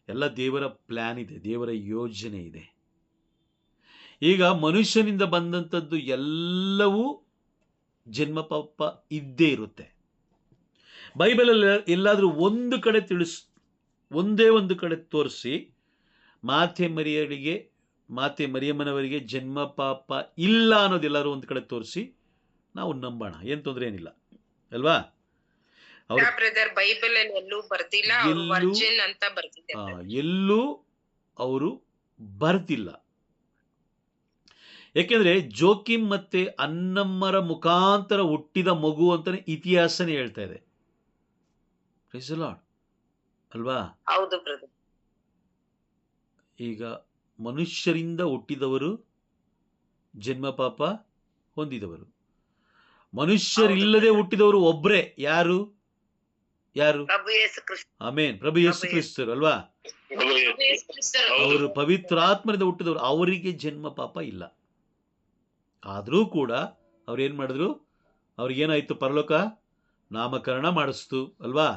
ಎಲ್ಲ ದೇವರ ಪ್ಲಾನ್ ಇದೆ, ದೇವರ ಯೋಜನೆ ಇದೆ. ಈಗ ಮನುಷ್ಯನಿಂದ ಬಂದಂಥದ್ದು ಎಲ್ಲವೂ ಜನ್ಮ ಪಾಪ ಇದ್ದೇ ಇರುತ್ತೆ. ಬೈಬಲಲ್ಲಿ ಎಲ್ಲಾದರೂ ಒಂದು ಕಡೆ ಒಂದೇ ಒಂದು ಕಡೆ ತೋರಿಸಿ ಮಾತೆ ಮರಿಯಮ್ಮನವರಿಗೆ ಜನ್ಮ ಪಾಪ ಇಲ್ಲ ಅನ್ನೋದೆಲ್ಲರೂ ಒಂದು ಕಡೆ ತೋರಿಸಿ ನಾವು ನಂಬೋಣ, ಏನು ತೊಂದರೆ ಏನಿಲ್ಲ ಅಲ್ವಾ? ಬೈಬಲ್ ಎಲ್ಲೂ ಬರ್ದಿಲ್ಲ, ಎಲ್ಲೂ ಅವರು ಬರ್ದಿಲ್ಲ. ಯಾಕೆಂದ್ರೆ ಜೋಕಿಮ್ ಮತ್ತೆ ಅನ್ನಮ್ಮರ ಮುಖಾಂತರ ಹುಟ್ಟಿದ ಮಗು ಅಂತಾನೆ ಇತಿಹಾಸನೇ ಹೇಳ್ತಾ ಇದೆ. ಪ್ರೈಸ್ ದಿ ಲಾರ್ಡ್ ಅಲ್ವಾ? ಹೌದು ಬ್ರದರ್. ಈಗ ಮನುಷ್ಯರಿಂದ ಹುಟ್ಟಿದವರು ಜನ್ಮ ಪಾಪ ಹೊಂದಿದವರು. ಮನುಷ್ಯರಿಲ್ಲದೆ ಹುಟ್ಟಿದವರು ಒಬ್ರೇ. ಯಾರು? ಪ್ರಭು ಯೇಸು ಕ್ರಿಸ್ತ. ಆಮೇನ್. ಪ್ರಭು ಯೇಸು ಕ್ರಿಸ್ತರು ಅಲ್ವಾ? ಅವರು ಪವಿತ್ರಾತ್ಮದಿಂದ ಹುಟ್ಟಿದವರು, ಅವರಿಗೆ ಜನ್ಮ ಪಾಪ ಇಲ್ಲ. ಆದರೂ ಕೂಡ ಅವ್ರೇನ್ ಮಾಡಿದ್ರು? ಅವ್ರಿಗೇನಾಯ್ತು? ಪರಲೋಕ ನಾಮಕರಣ ಮಾಡಿಸ್ತು ಅಲ್ವಾ?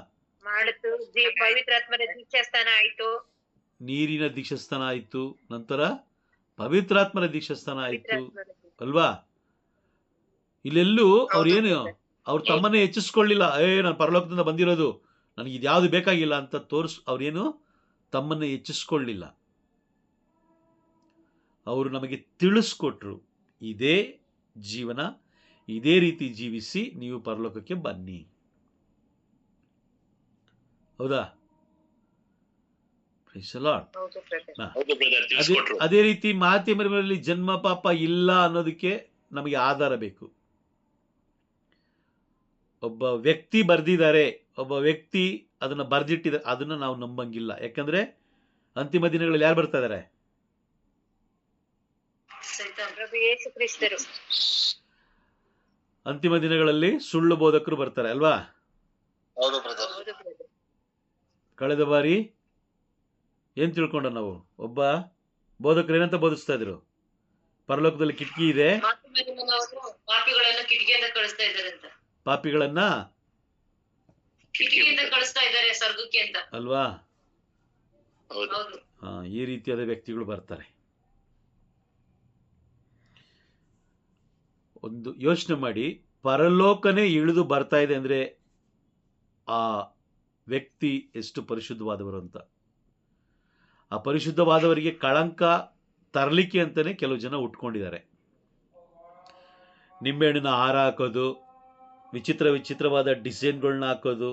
ಪವಿತ್ರಾತ್ಮರ ದೀಕ್ಷಾಸ್ಥಾನ ಆಯ್ತು, ನೀರಿನ ದೀಕ್ಷಾಸ್ಥಾನ ಆಯ್ತು, ನಂತರ ಪವಿತ್ರಾತ್ಮರ ದೀಕ್ಷಾಸ್ಥಾನ ಆಯ್ತು ಅಲ್ವಾ? ಇಲ್ಲೆಲ್ಲೂ ಅವ್ರೇನು ಅವ್ರು ತಮ್ಮನ್ನೇ ಹೆಚ್ಚಿಸ್ಕೊಳ್ಳಿಲ್ಲ. ನಾನು ಪರಲೋಕದಿಂದ ಬಂದಿರೋದು, ನನಗೆ ಇದ್ಯಾವುದು ಬೇಕಾಗಿಲ್ಲ ಅಂತ ಅವ್ರೇನು ತಮ್ಮನ್ನೇ ಹೆಚ್ಚಿಸ್ಕೊಳ್ಳಿಲ್ಲ. ಅವರು ನಮಗೆ ತಿಳಿಸ್ಕೊಟ್ರು, ಇದೇ ಜೀವನ, ಇದೇ ರೀತಿ ಜೀವಿಸಿ ನೀವು ಪರಲೋಕಕ್ಕೆ ಬನ್ನಿ. ಹೌದಾ? Praise the Lord. ಅದೇ ರೀತಿ ಮಾತೆ ಮರಿಯಮ್ಮನಲ್ಲಿ ಜನ್ಮ ಪಾಪ ಇಲ್ಲ ಅನ್ನೋದಕ್ಕೆ ನಮಗೆ ಆಧಾರ ಬೇಕು. ಒಬ್ಬ ವ್ಯಕ್ತಿ ಬರ್ದಿದ್ದಾರೆ, ಒಬ್ಬ ವ್ಯಕ್ತಿ ಅದನ್ನ ಬರ್ದಿಟ್ಟಿದ್ದಾರೆ, ಅದನ್ನ ನಾವು ನಂಬಂಗಿಲ್ಲ. ಯಾಕಂದ್ರೆ ಅಂತಿಮ ದಿನಗಳಲ್ಲಿ ಯಾರು ಬರ್ತಾ ಇದಾರೆ? ಅಂತಿಮ ದಿನಗಳಲ್ಲಿ ಸುಳ್ಳು ಬೋಧಕರು ಬರ್ತಾರೆ ಅಲ್ವಾ? ಕಳೆದ ಬಾರಿ ಏನ್ ತಿಳ್ಕೊಂಡ ನಾವು? ಒಬ್ಬ ಬೋಧಕರು ಏನಂತ ಬೋಧಿಸ್ತಾ ಇದ್ರು? ಪರಲೋಕದಲ್ಲಿ ಕಿಟಕಿ ಇದೆ, ಪಾಪಿಗಳನ್ನ ಕಿಟಕಿಯಿಂದ ಕಳಿಸ್ತಾ ಇದ್ದಾರೆ ಅಂತ. ಪಾಪಿಗಳನ್ನ ಕಿಟಕಿಯಿಂದ ಕಳಿಸ್ತಾ ಇದ್ದಾರೆ ಸ್ವರ್ಗಕ್ಕೆ ಅಂತ ಅಲ್ವಾ? ಹೌದು. ಈ ರೀತಿಯಾದ ವ್ಯಕ್ತಿಗಳು ಬರ್ತಾರೆ. ಒಂದು ಯೋಚನೆ ಮಾಡಿ, ಪರಲೋಕನೇ ಇಳಿದು ಬರ್ತಾ ಇದೆ ಅಂದ್ರೆ ಆ ವ್ಯಕ್ತಿ ಎಷ್ಟು ಪರಿಶುದ್ಧವಾದವರು ಅಂತ. ಆ ಪರಿಶುದ್ಧವಾದವರಿಗೆ ಕಳಂಕ ತರಲಿಕ್ಕೆ ಅಂತಾನೆ ಕೆಲವು ಜನ ಉಟ್ಕೊಂಡಿದ್ದಾರೆ. ನಿಂಬೆಹಣ್ಣಿನ ಹಾರ ಹಾಕೋದು, ವಿಚಿತ್ರವಾದ ಡಿಸೈನ್ಗಳನ್ನ ಹಾಕೋದು.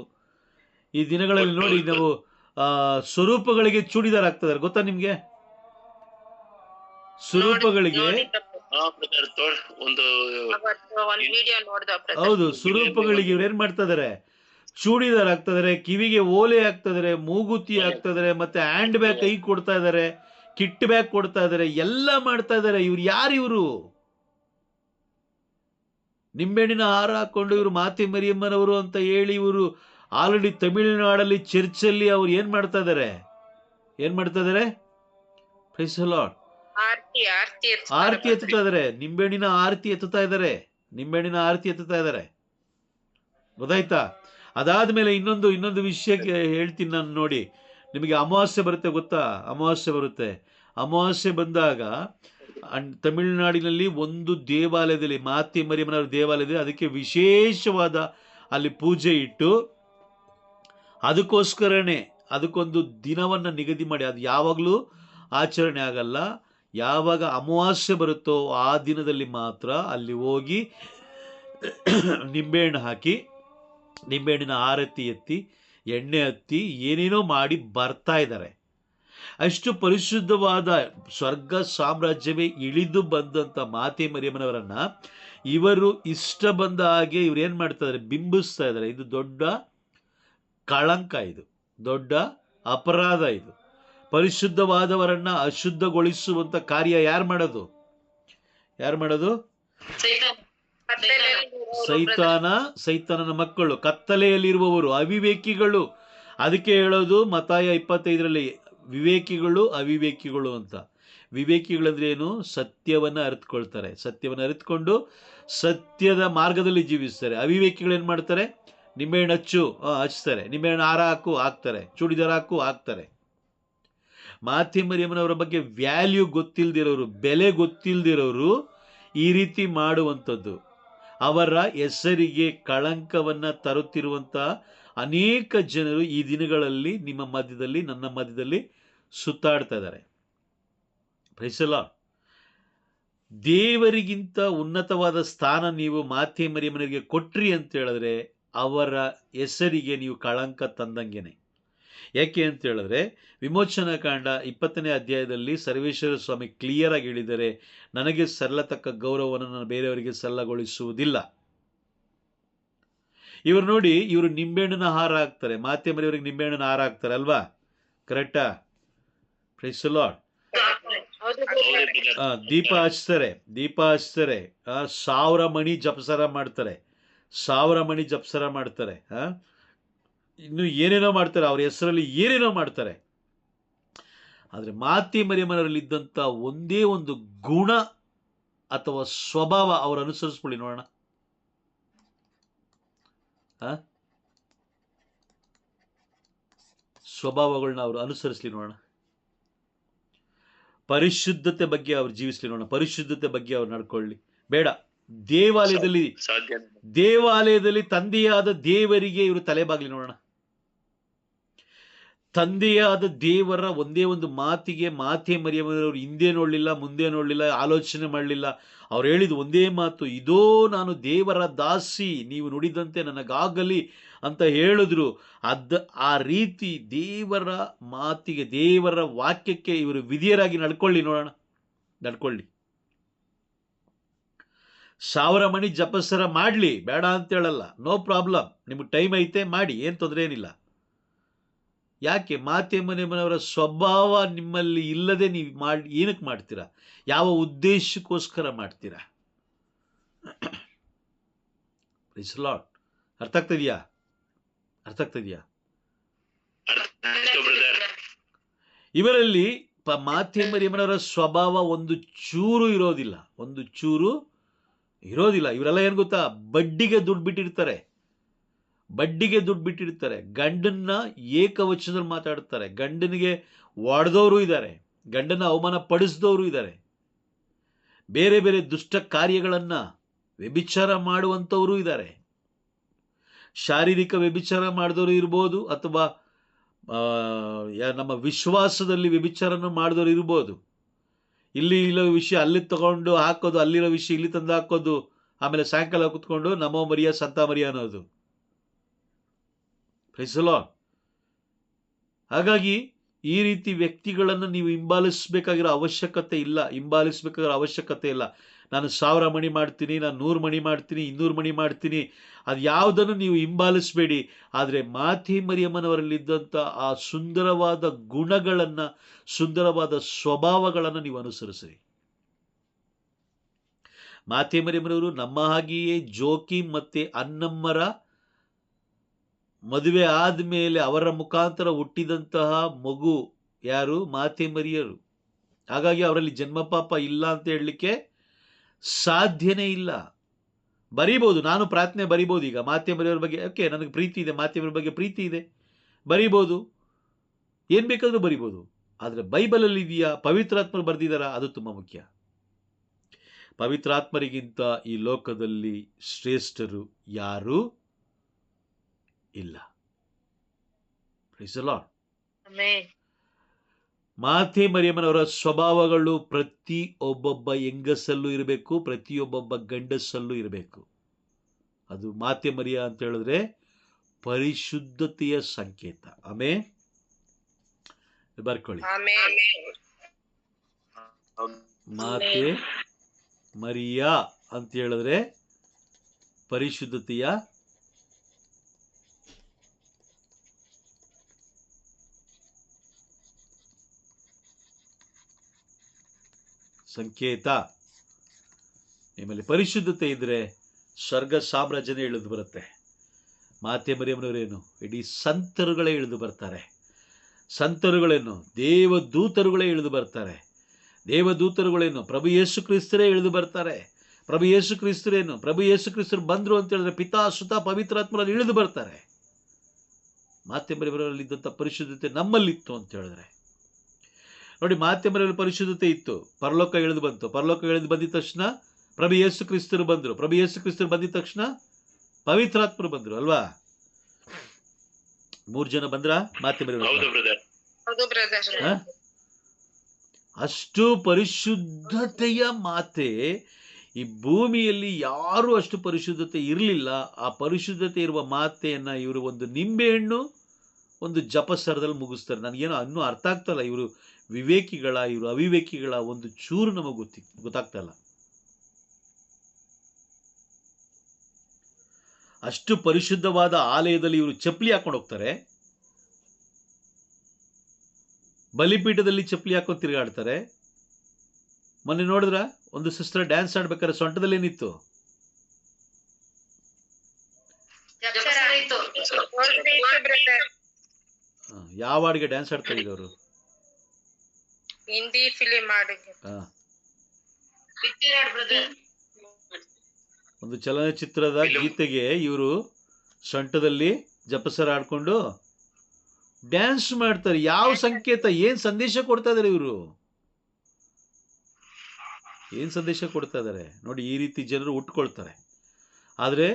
ಈ ದಿನಗಳಲ್ಲಿ ನೋಡಿ, ನಾವು ಸ್ವರೂಪಗಳಿಗೆ ಚೂಡಿದಾರ್ ಹಾಕ್ತಿದ್ದಾರೆ, ಗೊತ್ತಾ ನಿಮ್ಗೆ? ಸ್ವರೂಪಗಳಿಗೆ ಹೌದು, ಸ್ವರೂಪಗಳಿಗೆ ಇವ್ರು ಏನ್ ಮಾಡ್ತಾ ಇದಾರೆ? ಚೂಡಿದಾರ್ ಹಾಕ್ತಾ ಇದಾರೆ, ಕಿವಿಗೆ ಓಲೆ ಹಾಕ್ತಾ ಇದಾರೆ, ಮೂಗುತಿ ಹಾಕ್ತಾ ಇದಾರೆ, ಮತ್ತೆ ಹ್ಯಾಂಡ್ ಬ್ಯಾಗ್ ಕೈ ಕೊಡ್ತಾ ಇದಾರೆ, ಕಿಟ್ ಬ್ಯಾಗ್ ಕೊಡ್ತಾ ಇದಾರೆ, ಎಲ್ಲ ಮಾಡ್ತಾ ಇದಾರೆ. ಇವ್ರು ಯಾರು? ನಿಂಬೆಹಣ್ಣಿನ ಹಾರ ಹಾಕೊಂಡು ಇವರು ಮಾತೆ ಮರಿಯಮ್ಮನವರು ಅಂತ ಹೇಳಿ ಇವರು ಆಲ್ರೆಡಿ ತಮಿಳುನಾಡಲ್ಲಿ ಚರ್ಚಲ್ಲಿ ಅವ್ರು ಏನ್ ಮಾಡ್ತಾ ಇದಾರೆ? Praise the Lord. ಆರತಿ ಎತ್ತುತ್ತಾ ಇದಾರೆ, ನಿಂಬೆಹಣ್ಣಿನ ಆರತಿ ಎತ್ತುತ್ತಾ ಇದಾರೆ. ಗೊತ್ತಾಯ್ತಾ? ಅದಾದ್ಮೇಲೆ ಇನ್ನೊಂದು ವಿಷಯಕ್ಕೆ ಹೇಳ್ತೀನಿ ನಾನು. ನೋಡಿ, ನಿಮಗೆ ಅಮಾವಾಸ್ಯೆ ಬರುತ್ತೆ ಗೊತ್ತಾ? ಅಮಾವಾಸ್ಯೆ ಬರುತ್ತೆ. ಅಮಾವಾಸ್ಯೆ ಬಂದಾಗ ತಮಿಳುನಾಡಿನಲ್ಲಿ ಒಂದು ದೇವಾಲಯದಲ್ಲಿ, ಮಾತೆ ಮರಿಯಮ್ಮನವರ ದೇವಾಲಯದಲ್ಲಿ, ಅದಕ್ಕೆ ವಿಶೇಷವಾದ ಅಲ್ಲಿ ಪೂಜೆ ಇಟ್ಟು ಅದಕ್ಕೋಸ್ಕರನೇ ಅದಕ್ಕೊಂದು ದಿನವನ್ನು ನಿಗದಿ ಮಾಡಿ, ಅದು ಯಾವಾಗಲೂ ಆಚರಣೆ ಆಗಲ್ಲ. ಯಾವಾಗ ಅಮಾವಾಸ್ಯೆ ಬರುತ್ತೋ ಆ ದಿನದಲ್ಲಿ ಮಾತ್ರ ಅಲ್ಲಿ ಹೋಗಿ ನಿಂಬೆಹಣ್ಣು ಹಾಕಿ, ನಿಂಬೆಹಣ್ಣಿನ ಆರತಿ ಎತ್ತಿ, ಎಣ್ಣೆ ಹತ್ತಿ, ಏನೇನೋ ಮಾಡಿ ಬರ್ತಾ ಇದ್ದಾರೆ. ಅಷ್ಟು ಪರಿಶುದ್ಧವಾದ ಸ್ವರ್ಗ ಸಾಮ್ರಾಜ್ಯವೇ ಇಳಿದು ಬಂದಂಥ ಮಾತೆ ಮರಿಯಮ್ಮನವರನ್ನು ಇವರು ಇಷ್ಟ ಬಂದ ಹಾಗೆ ಇವ್ರು ಏನು ಮಾಡ್ತಾ ಇದ್ದಾರೆ, ಬಿಂಬಿಸ್ತಾ ಇದ್ದಾರೆ. ಇದು ದೊಡ್ಡ ಕಳಂಕ, ಇದು ದೊಡ್ಡ ಅಪರಾಧ. ಇದು ಪರಿಶುದ್ಧವಾದವರನ್ನ ಅಶುದ್ಧಗೊಳಿಸುವಂಥ ಕಾರ್ಯ ಯಾರು ಮಾಡೋದು? ಯಾರು ಮಾಡೋದು? ಸೈತಾನನ ಮಕ್ಕಳು, ಕತ್ತಲೆಯಲ್ಲಿರುವವರು, ಅವಿವೇಕಿಗಳು. ಅದಕ್ಕೆ ಹೇಳೋದು ಮತ್ತಾಯ 25ರಲ್ಲಿ ವಿವೇಕಿಗಳು ಅವಿವೇಕಿಗಳು ಅಂತ. ವಿವೇಕಿಗಳಂದ್ರೆ ಏನು? ಸತ್ಯವನ್ನು ಅರಿತುಕೊಳ್ತಾರೆ, ಸತ್ಯವನ್ನು ಅರಿತುಕೊಂಡು ಸತ್ಯದ ಮಾರ್ಗದಲ್ಲಿ ಜೀವಿಸ್ತಾರೆ. ಅವಿವೇಕಿಗಳು ಏನು ಮಾಡ್ತಾರೆ? ನಿಂಬೆಹಣ್ಣು ಹಚ್ತಾರೆ, ನಿಂಬೆಹಣ್ಣು ಹಾರ ಹಾಕ್ತಾರೆ, ಚೂಡಿದಾರ ಹಾಕ್ತಾರೆ. ಮಾತೆ ಮರಿಯಮ್ಮನವರ ಬಗ್ಗೆ ವ್ಯಾಲ್ಯೂ ಗೊತ್ತಿಲ್ದಿರೋರು, ಬೆಲೆ ಗೊತ್ತಿಲ್ದಿರೋರು ಈ ರೀತಿ ಮಾಡುವಂಥದ್ದು. ಅವರ ಹೆಸರಿಗೆ ಕಳಂಕವನ್ನು ತರುತ್ತಿರುವಂಥ ಅನೇಕ ಜನರು ಈ ದಿನಗಳಲ್ಲಿ ನಿಮ್ಮ ಮಧ್ಯದಲ್ಲಿ, ನನ್ನ ಮಧ್ಯದಲ್ಲಿ ಸುತ್ತಾಡ್ತಾ ಇದ್ದಾರೆ. Price the lord. ದೇವರಿಗಿಂತ ಉನ್ನತವಾದ ಸ್ಥಾನ ನೀವು ಮಾತೆ ಮರಿಯಮ್ಮನಿಗೆ ಕೊಟ್ರಿ ಅಂತ ಹೇಳಿದ್ರೆ ಅವರ ಹೆಸರಿಗೆ ನೀವು ಕಳಂಕ ತಂದಂಗೆನೆ. ಯಾಕೆ ಅಂತ ಹೇಳಿದ್ರೆ ವಿಮೋಚನಾ ಕಾಂಡ 20ನೇ ಅಧ್ಯಾಯದಲ್ಲಿ ಸರ್ವೇಶ್ವರ ಸ್ವಾಮಿ ಕ್ಲಿಯರ್ ಆಗಿ ಹೇಳಿದರೆ, ನನಗೆ ಸಲ್ಲತಕ್ಕ ಗೌರವವನ್ನು ನಾನು ಬೇರೆಯವರಿಗೆ ಸಲ್ಲಗೊಳಿಸುವುದಿಲ್ಲ. ಇವರು ನೋಡಿ, ಇವರು ನಿಂಬೆಹಣ್ಣಿನ ಹಾರ ಹಾಕ್ತಾರೆ, ಮಾತೆ ಮರಿಯವರಿಗೆ ನಿಂಬೆಹಣ್ಣಿನ ಹಾರ ಹಾಕ್ತಾರೆ ಅಲ್ವಾ? ಕರೆಕ್ಟಾ? Price the lord. ದೀಪ ಹಚ್ತಾರೆ, 1000 ಮಣಿ ಜಪಸರ ಮಾಡ್ತಾರೆ, 1000 ಮಣಿ ಜಪಸರ ಮಾಡ್ತಾರೆ. ಇನ್ನು ಏನೇನೋ ಮಾಡ್ತಾರೆ, ಅವ್ರ ಹೆಸರಲ್ಲಿ ಏನೇನೋ ಮಾಡ್ತಾರೆ. ಆದರೆ ಮಾತೆ ಮರಿಯಮ್ಮನವರಲ್ಲಿ ಇದ್ದಂಥ ಒಂದೇ ಒಂದು ಗುಣ ಅಥವಾ ಸ್ವಭಾವ ಅವರು ಅನುಸರಿಸ್ಕೊಳ್ಳಿ ನೋಡೋಣ. ಸ್ವಭಾವಗಳನ್ನ ಅವರು ಅನುಸರಿಸಲಿ ನೋಡೋಣ. ಪರಿಶುದ್ಧತೆ ಬಗ್ಗೆ ಅವ್ರು ಜೀವಿಸ್ಲಿ ನೋಡೋಣ. ಪರಿಶುದ್ಧತೆ ಬಗ್ಗೆ ಅವ್ರು ನಡ್ಕೊಳ್ಳಿ. ಬೇಡ, ದೇವಾಲಯದಲ್ಲಿ ತಂದೆಯಾದ ದೇವರಿಗೆ ಇವರು ತಲೆಬಾಗ್ಲಿ ನೋಡೋಣ. ತಂದೆಯಾದ ದೇವರ ಒಂದೇ ಒಂದು ಮಾತಿಗೆ ಮಾತೆ ಮರಿಯಮ್ಮನವರು ಹಿಂದೆ ನೋಡಲಿಲ್ಲ, ಮುಂದೆ ನೋಡಲಿಲ್ಲ, ಆಲೋಚನೆ ಮಾಡಲಿಲ್ಲ. ಅವ್ರು ಹೇಳಿದ ಒಂದೇ ಮಾತು, ಇದೋ ನಾನು ದೇವರ ದಾಸಿ, ನೀವು ನುಡಿದಂತೆ ನನಗಾಗಲಿ ಅಂತ ಹೇಳಿದ್ರು. ಆ ರೀತಿ ದೇವರ ಮಾತಿಗೆ, ದೇವರ ವಾಕ್ಯಕ್ಕೆ ಇವರು ವಿಧಿಯರಾಗಿ ನಡ್ಕೊಳ್ಳಿ ನೋಡೋಣ. ನಡ್ಕೊಳ್ಳಿ. 1000 ಮಣಿ ಜಪಸರ ಮಾಡಲಿ, ಬೇಡ ಅಂತ ಹೇಳಲ್ಲ, ನೋ ಪ್ರಾಬ್ಲಮ್. ನಿಮಗೆ ಟೈಮ್ ಐತೆ ಮಾಡಿ, ಏನು ತೊಂದರೆ ಏನಿಲ್ಲ. ಯಾಕೆ? ಮಾತೆ ಮರಿಯಮ್ಮನವರ ಸ್ವಭಾವ ನಿಮ್ಮಲ್ಲಿ ಇಲ್ಲದೆ ನೀವು ಏನಕ್ಕೆ ಮಾಡ್ತೀರಾ? ಯಾವ ಉದ್ದೇಶಕ್ಕೋಸ್ಕರ ಮಾಡ್ತೀರಾ? Praise the Lord. ಅರ್ಥ ಆಗ್ತಿದೆಯಾ? ಇವರಲ್ಲಿ ಮಾತೆ ಮರಿಯಮ್ಮನವರ ಸ್ವಭಾವ ಒಂದು ಚೂರು ಇರೋದಿಲ್ಲ. ಇವರೆಲ್ಲ ಏನು ಗೊತ್ತಾ? ಬಡ್ಡಿಗೆ ದುಡ್ಡು ಬಿಟ್ಟಿರ್ತಾರೆ. ಗಂಡನ್ನ ಏಕವಚನದಲ್ಲಿ ಮಾತಾಡ್ತಾರೆ. ಗಂಡನಿಗೆ ಒಡೆದವರು ಇದ್ದಾರೆ, ಗಂಡನ ಅವಮಾನ ಪಡಿಸಿದವರು ಇದ್ದಾರೆ. ಬೇರೆ ಬೇರೆ ದುಷ್ಟ ಕಾರ್ಯಗಳನ್ನು ವ್ಯಭಿಚಾರ ಮಾಡುವಂಥವರು ಇದ್ದಾರೆ. ಶಾರೀರಿಕ ವ್ಯಭಿಚಾರ ಮಾಡಿದವರು ಇರ್ಬೋದು, ಅಥವಾ ನಮ್ಮ ವಿಶ್ವಾಸದಲ್ಲಿ ವ್ಯಭಿಚಾರನ ಮಾಡಿದವರು ಇರ್ಬೋದು. ಇಲ್ಲಿ ಇರೋ ವಿಷಯ ಅಲ್ಲಿ ತಗೊಂಡು ಹಾಕೋದು, ಅಲ್ಲಿರೋ ವಿಷಯ ಇಲ್ಲಿ ತಂದು ಹಾಕೋದು, ಆಮೇಲೆ ಸಾಯಂಕಾಲ ಕೂತ್ಕೊಂಡು ನಮೋ ಮರಿಯ ಸಂತ ಮರಿಯ ಅನ್ನೋದು. Praise the Lord. ಹಾಗಾಗಿ ಈ ರೀತಿ ವ್ಯಕ್ತಿಗಳನ್ನು ನೀವು ಹಿಂಬಾಲಿಸಬೇಕಾಗಿರೋ ಅವಶ್ಯಕತೆ ಇಲ್ಲ. ನಾನು 1000 ಮಣಿ ಮಾಡ್ತೀನಿ, ನಾನು 100 ಮಣಿ ಮಾಡ್ತೀನಿ, 200 ಮಣಿ ಮಾಡ್ತೀನಿ, ಅದು ಯಾವುದನ್ನು ನೀವು ಹಿಂಬಾಲಿಸಬೇಡಿ. ಆದರೆ ಮಾತೆ ಮರಿಯಮ್ಮನವರಲ್ಲಿದ್ದಂಥ ಆ ಸುಂದರವಾದ ಗುಣಗಳನ್ನು, ಸುಂದರವಾದ ಸ್ವಭಾವಗಳನ್ನು ನೀವು ಅನುಸರಿಸಿರಿ. ಮಾತೆ ಮರಿಯಮ್ಮನವರು ನಮ್ಮ ಹಾಗೆಯೇ ಜೋಕಿಮ್ ಮತ್ತು ಅನ್ನಮ್ಮರ ಮದುವೆ ಆದಮೇಲೆ ಅವರ ಮುಖಾಂತರ ಹುಟ್ಟಿದಂತಹ ಮಗು ಯಾರು? ಮಾತೆ ಮರಿಯರು. ಹಾಗಾಗಿ ಅವರಲ್ಲಿ ಜನ್ಮ ಪಾಪ ಇಲ್ಲ ಅಂತ ಹೇಳಲಿಕ್ಕೆ ಸಾಧ್ಯನೇ ಇಲ್ಲ. ಬರೀಬೋದು, ನಾನು ಪ್ರಾರ್ಥನೆ ಬರಿಬೋದು. ಈಗ ಮಾತೆ ಮರಿಯವರ ಬಗ್ಗೆ ಓಕೆ, ನನಗೆ ಪ್ರೀತಿ ಇದೆ, ಮಾತೆ ಮರಿಯವರ ಬಗ್ಗೆ ಪ್ರೀತಿ ಇದೆ, ಬರಿಬೋದು. ಏನು ಬೇಕಾದರೂ ಬರಿಬೋದು. ಆದರೆ ಬೈಬಲಲ್ಲಿ ಇದೆಯಾ, ಪವಿತ್ರಾತ್ಮರು ಬರೆದಿದ್ದಾರಾ, ಅದು ತುಂಬ ಮುಖ್ಯ. ಪವಿತ್ರಾತ್ಮರಿಗಿಂತ ಈ ಲೋಕದಲ್ಲಿ ಶ್ರೇಷ್ಠರು ಯಾರೂ ಇಲ್ಲ. Praise the Lord. ಆಮೆನ್. ಮಾತೆ ಮರಿಯಮ್ಮನವರ ಸ್ವಭಾವಗಳು ಪ್ರತಿ ಒಬ್ಬೊಬ್ಬ ಹೆಂಗಸಲ್ಲೂ ಇರಬೇಕು, ಪ್ರತಿಯೊಬ್ಬೊಬ್ಬ ಗಂಡಸಲ್ಲೂ ಇರಬೇಕು. ಅದು ಮಾತೆ ಮರಿಯ ಅಂತ ಹೇಳಿದ್ರೆ ಪರಿಶುದ್ಧತೆಯ ಸಂಕೇತ. ಆಮೇಲೆ ಬರ್ಕೊಳ್ಳಿ, ಆಮೆನ್. ಮಾತೆ ಮರಿಯಾ ಅಂತ ಹೇಳಿದ್ರೆ ಪರಿಶುದ್ಧತೆಯ ಸಂಕೇತ. ನಿಮ್ಮಲ್ಲಿ ಪರಿಶುದ್ಧತೆ ಇದ್ರೆ ಸ್ವರ್ಗ ಸಾಮ್ರಾಜ್ಯನೇ ಇಳಿದು ಬರುತ್ತೆ. ಮಾತೆ ಮರಿಯಮ್ಮನವರೇನು, ಇಡೀ ಸಂತರುಗಳೇ ಇಳಿದು ಬರ್ತಾರೆ. ಸಂತರುಗಳೇನು, ದೇವದೂತರುಗಳೇ ಇಳಿದು ಬರ್ತಾರೆ. ದೇವದೂತರುಗಳೇನು, ಪ್ರಭು ಯೇಸು ಕ್ರಿಸ್ತರೇ ಇಳಿದು ಬರ್ತಾರೆ. ಪ್ರಭು ಯೇಸು ಕ್ರಿಸ್ತರೇನು, ಪ್ರಭು ಯೇಸು ಕ್ರಿಸ್ತರು ಬಂದರು ಅಂತ ಹೇಳಿದ್ರೆ ಪಿತಾ ಸುತ ಪವಿತ್ರಾತ್ಮರಲ್ಲಿ ಇಳಿದು ಬರ್ತಾರೆ. ಮಾತೆ ಮರಿಯಮ್ಮನವರಲ್ಲಿದ್ದಂಥ ಪರಿಶುದ್ಧತೆ ನಮ್ಮಲ್ಲಿತ್ತು ಅಂತ ಹೇಳಿದ್ರೆ ನೋಡಿ, ಮಾತೆ ಮರಿಯಮ್ಮನಲ್ಲಿ ಪರಿಶುದ್ಧತೆ ಇತ್ತು, ಪರಲೋಕ ಇಳಿದು ಬಂತು. ಪರಲೋಕ ಇಳಿದು ಬಂದಿದ ತಕ್ಷಣ ಪ್ರಭು ಯೇಸು ಕ್ರಿಸ್ತರು ಬಂದರು. ಪ್ರಭು ಯೇಸು ಕ್ರಿಸ್ತರು ಬಂದಿದ ತಕ್ಷಣ ಪವಿತ್ರಾತ್ಮರು ಬಂದರು ಅಲ್ವಾ? 3 ಜನ ಬಂದ್ರ ಮಾತೆ ಮರಿಯಮ್ಮ? ಹೌದು ಬ್ರದರ್. ಅಷ್ಟು ಪರಿಶುದ್ಧತೆಯ ಮಾತೆ ಈ ಭೂಮಿಯಲ್ಲಿ ಯಾರು ಅಷ್ಟು ಪರಿಶುದ್ಧತೆ ಇರಲಿಲ್ಲ. ಆ ಪರಿಶುದ್ಧತೆ ಇರುವ ಮಾತೆಯನ್ನ ಇವರು ಒಂದು ನಿಂಬೆಹಣ್ಣು ಒಂದು ಜಪಸರದಲ್ಲಿ ಮುಗಿಸ್ತಾರೆ. ನನಗೇನೋ ಇನ್ನೂ ಅರ್ಥ ಆಗ್ತಲ್ಲ, ಇವರು ವಿವೇಕಿಗಳ ಇವರು ಅವಿವೇಕಿಗಳ ಒಂದು ಚೂರು ನಮಗೆ ಗೊತ್ತಾಗ್ತಲ್ಲ. ಅಷ್ಟು ಪರಿಶುದ್ಧವಾದ ಆಲಯದಲ್ಲಿ ಇವರು ಚಪ್ಪಲಿ ಹಾಕೊಂಡು ಹೋಗ್ತಾರೆ, ಬಲಿಪೀಠದಲ್ಲಿ ಚಪ್ಪಲಿ ಹಾಕೊಂಡು ತಿರುಗಾಡ್ತಾರೆ. ಮೊನ್ನೆ ನೋಡಿದ್ರ ಒಂದು ಸಿಸ್ಟರ್ ಡ್ಯಾನ್ಸ್ ಆಡ್ಬೇಕಾದ್ರೆ ಸೊಂಟದಲ್ಲಿ ಏನಿತ್ತು? ಯಾವ ಹಾಡಿಗೆ ಡ್ಯಾನ್ಸ್ ಆಡ್ತಾ ಇದ್ದವರು? ಹಿಂದಿ ಫಿಲಿಂ ಹಾಡಿಗೆ. ಒಂದು ಚಲನಚಿತ್ರದ ಗೀತೆಗೆ ಇವರು ಸೊಂಟದಲ್ಲಿ ಜಪಸರ ಆಡ್ಕೊಂಡು ಡ್ಯಾನ್ಸ್ ಮಾಡ್ತಾರೆ. ಯಾವ ಸಂಕೇತ, ಏನ್ ಸಂದೇಶ ಕೊಡ್ತಾ ಇದಾರೆ ಇವರು? ಏನ್ ಸಂದೇಶ ಕೊಡ್ತಾ ಇದ್ದಾರೆ ನೋಡಿ. ಈ ರೀತಿ ಜನರು ಉಟ್ಕೊಳ್ತಾರೆ. ಆದರೆ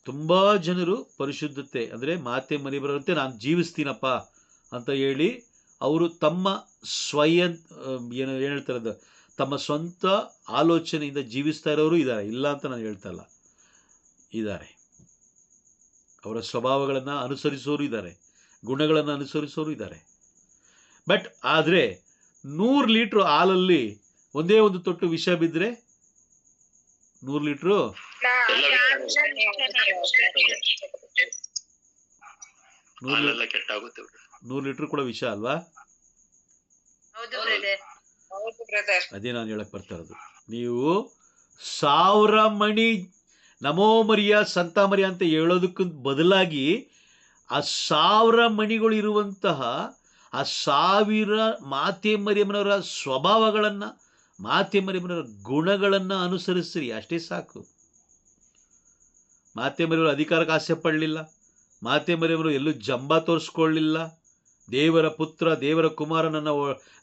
ತುಂಬಾ ಜನರು ಪರಿಶುದ್ಧತೆ ಅಂದ್ರೆ ಮಾತೆ ಮರಿಯಮ್ಮನವರಂತೆ ನಾನು ಜೀವಿಸ್ತೀನಪ್ಪ ಅಂತ ಹೇಳಿ ಅವರು ತಮ್ಮ ಸ್ವಯಂ ಏನು ಹೇಳ್ತಾರೆ, ತಮ್ಮ ಸ್ವಂತ ಆಲೋಚನೆಯಿಂದ ಜೀವಿಸ್ತಾ ಇರೋರು ಇದ್ದಾರೆ, ಇಲ್ಲ ಅಂತ ನಾನು ಹೇಳ್ತಾ ಇಲ್ಲ, ಇದ್ದಾರೆ. ಅವರ ಸ್ವಭಾವಗಳನ್ನು ಅನುಸರಿಸೋರು ಇದ್ದಾರೆ, ಗುಣಗಳನ್ನು ಅನುಸರಿಸೋರು ಇದ್ದಾರೆ. ಬಟ್ ಆದರೆ 100 ಲೀಟ್ರ್ ಹಾಲಲ್ಲಿ ಒಂದೇ ಒಂದು ತೊಟ್ಟು ವಿಷ ಬಿದ್ದರೆ 100 ಲೀಟ್ರು 100 ಲೀಟ್ರ್ ಕೂಡ ವಿಷ ಅಲ್ವಾ? ಅದೇ ನಾನು ಹೇಳಕ್ ಬರ್ತಾ ಇರೋದು. ನೀವು 1000 ಮಣಿ ನಮೋ ಮರಿಯ ಸಂತ ಮರಿಯ ಅಂತ ಹೇಳೋದಕ್ಕೂ ಬದಲಾಗಿ ಆ 1000 ಮಣಿಗಳು ಇರುವಂತಹ ಆ 1000 ಮಾತೆ ಮರಿಯಮ್ಮನವರ ಸ್ವಭಾವಗಳನ್ನು, ಮಾತೆ ಮರಿಯಮ್ಮನವರ ಗುಣಗಳನ್ನು ಅನುಸರಿಸ್ರಿ, ಅಷ್ಟೇ ಸಾಕು. ಮಾತೆ ಮರಿಯವರು ಅಧಿಕಾರಕ್ಕೆ ಆಸೆ ಪಡಲಿಲ್ಲ. ಮಾತೆ ಮರಿಯಮ್ಮರು ಎಲ್ಲೂ ಜಂಬ ತೋರಿಸ್ಕೊಳ್ಳಿಲ್ಲ. ದೇವರ ಪುತ್ರ ದೇವರ ಕುಮಾರನನ್ನ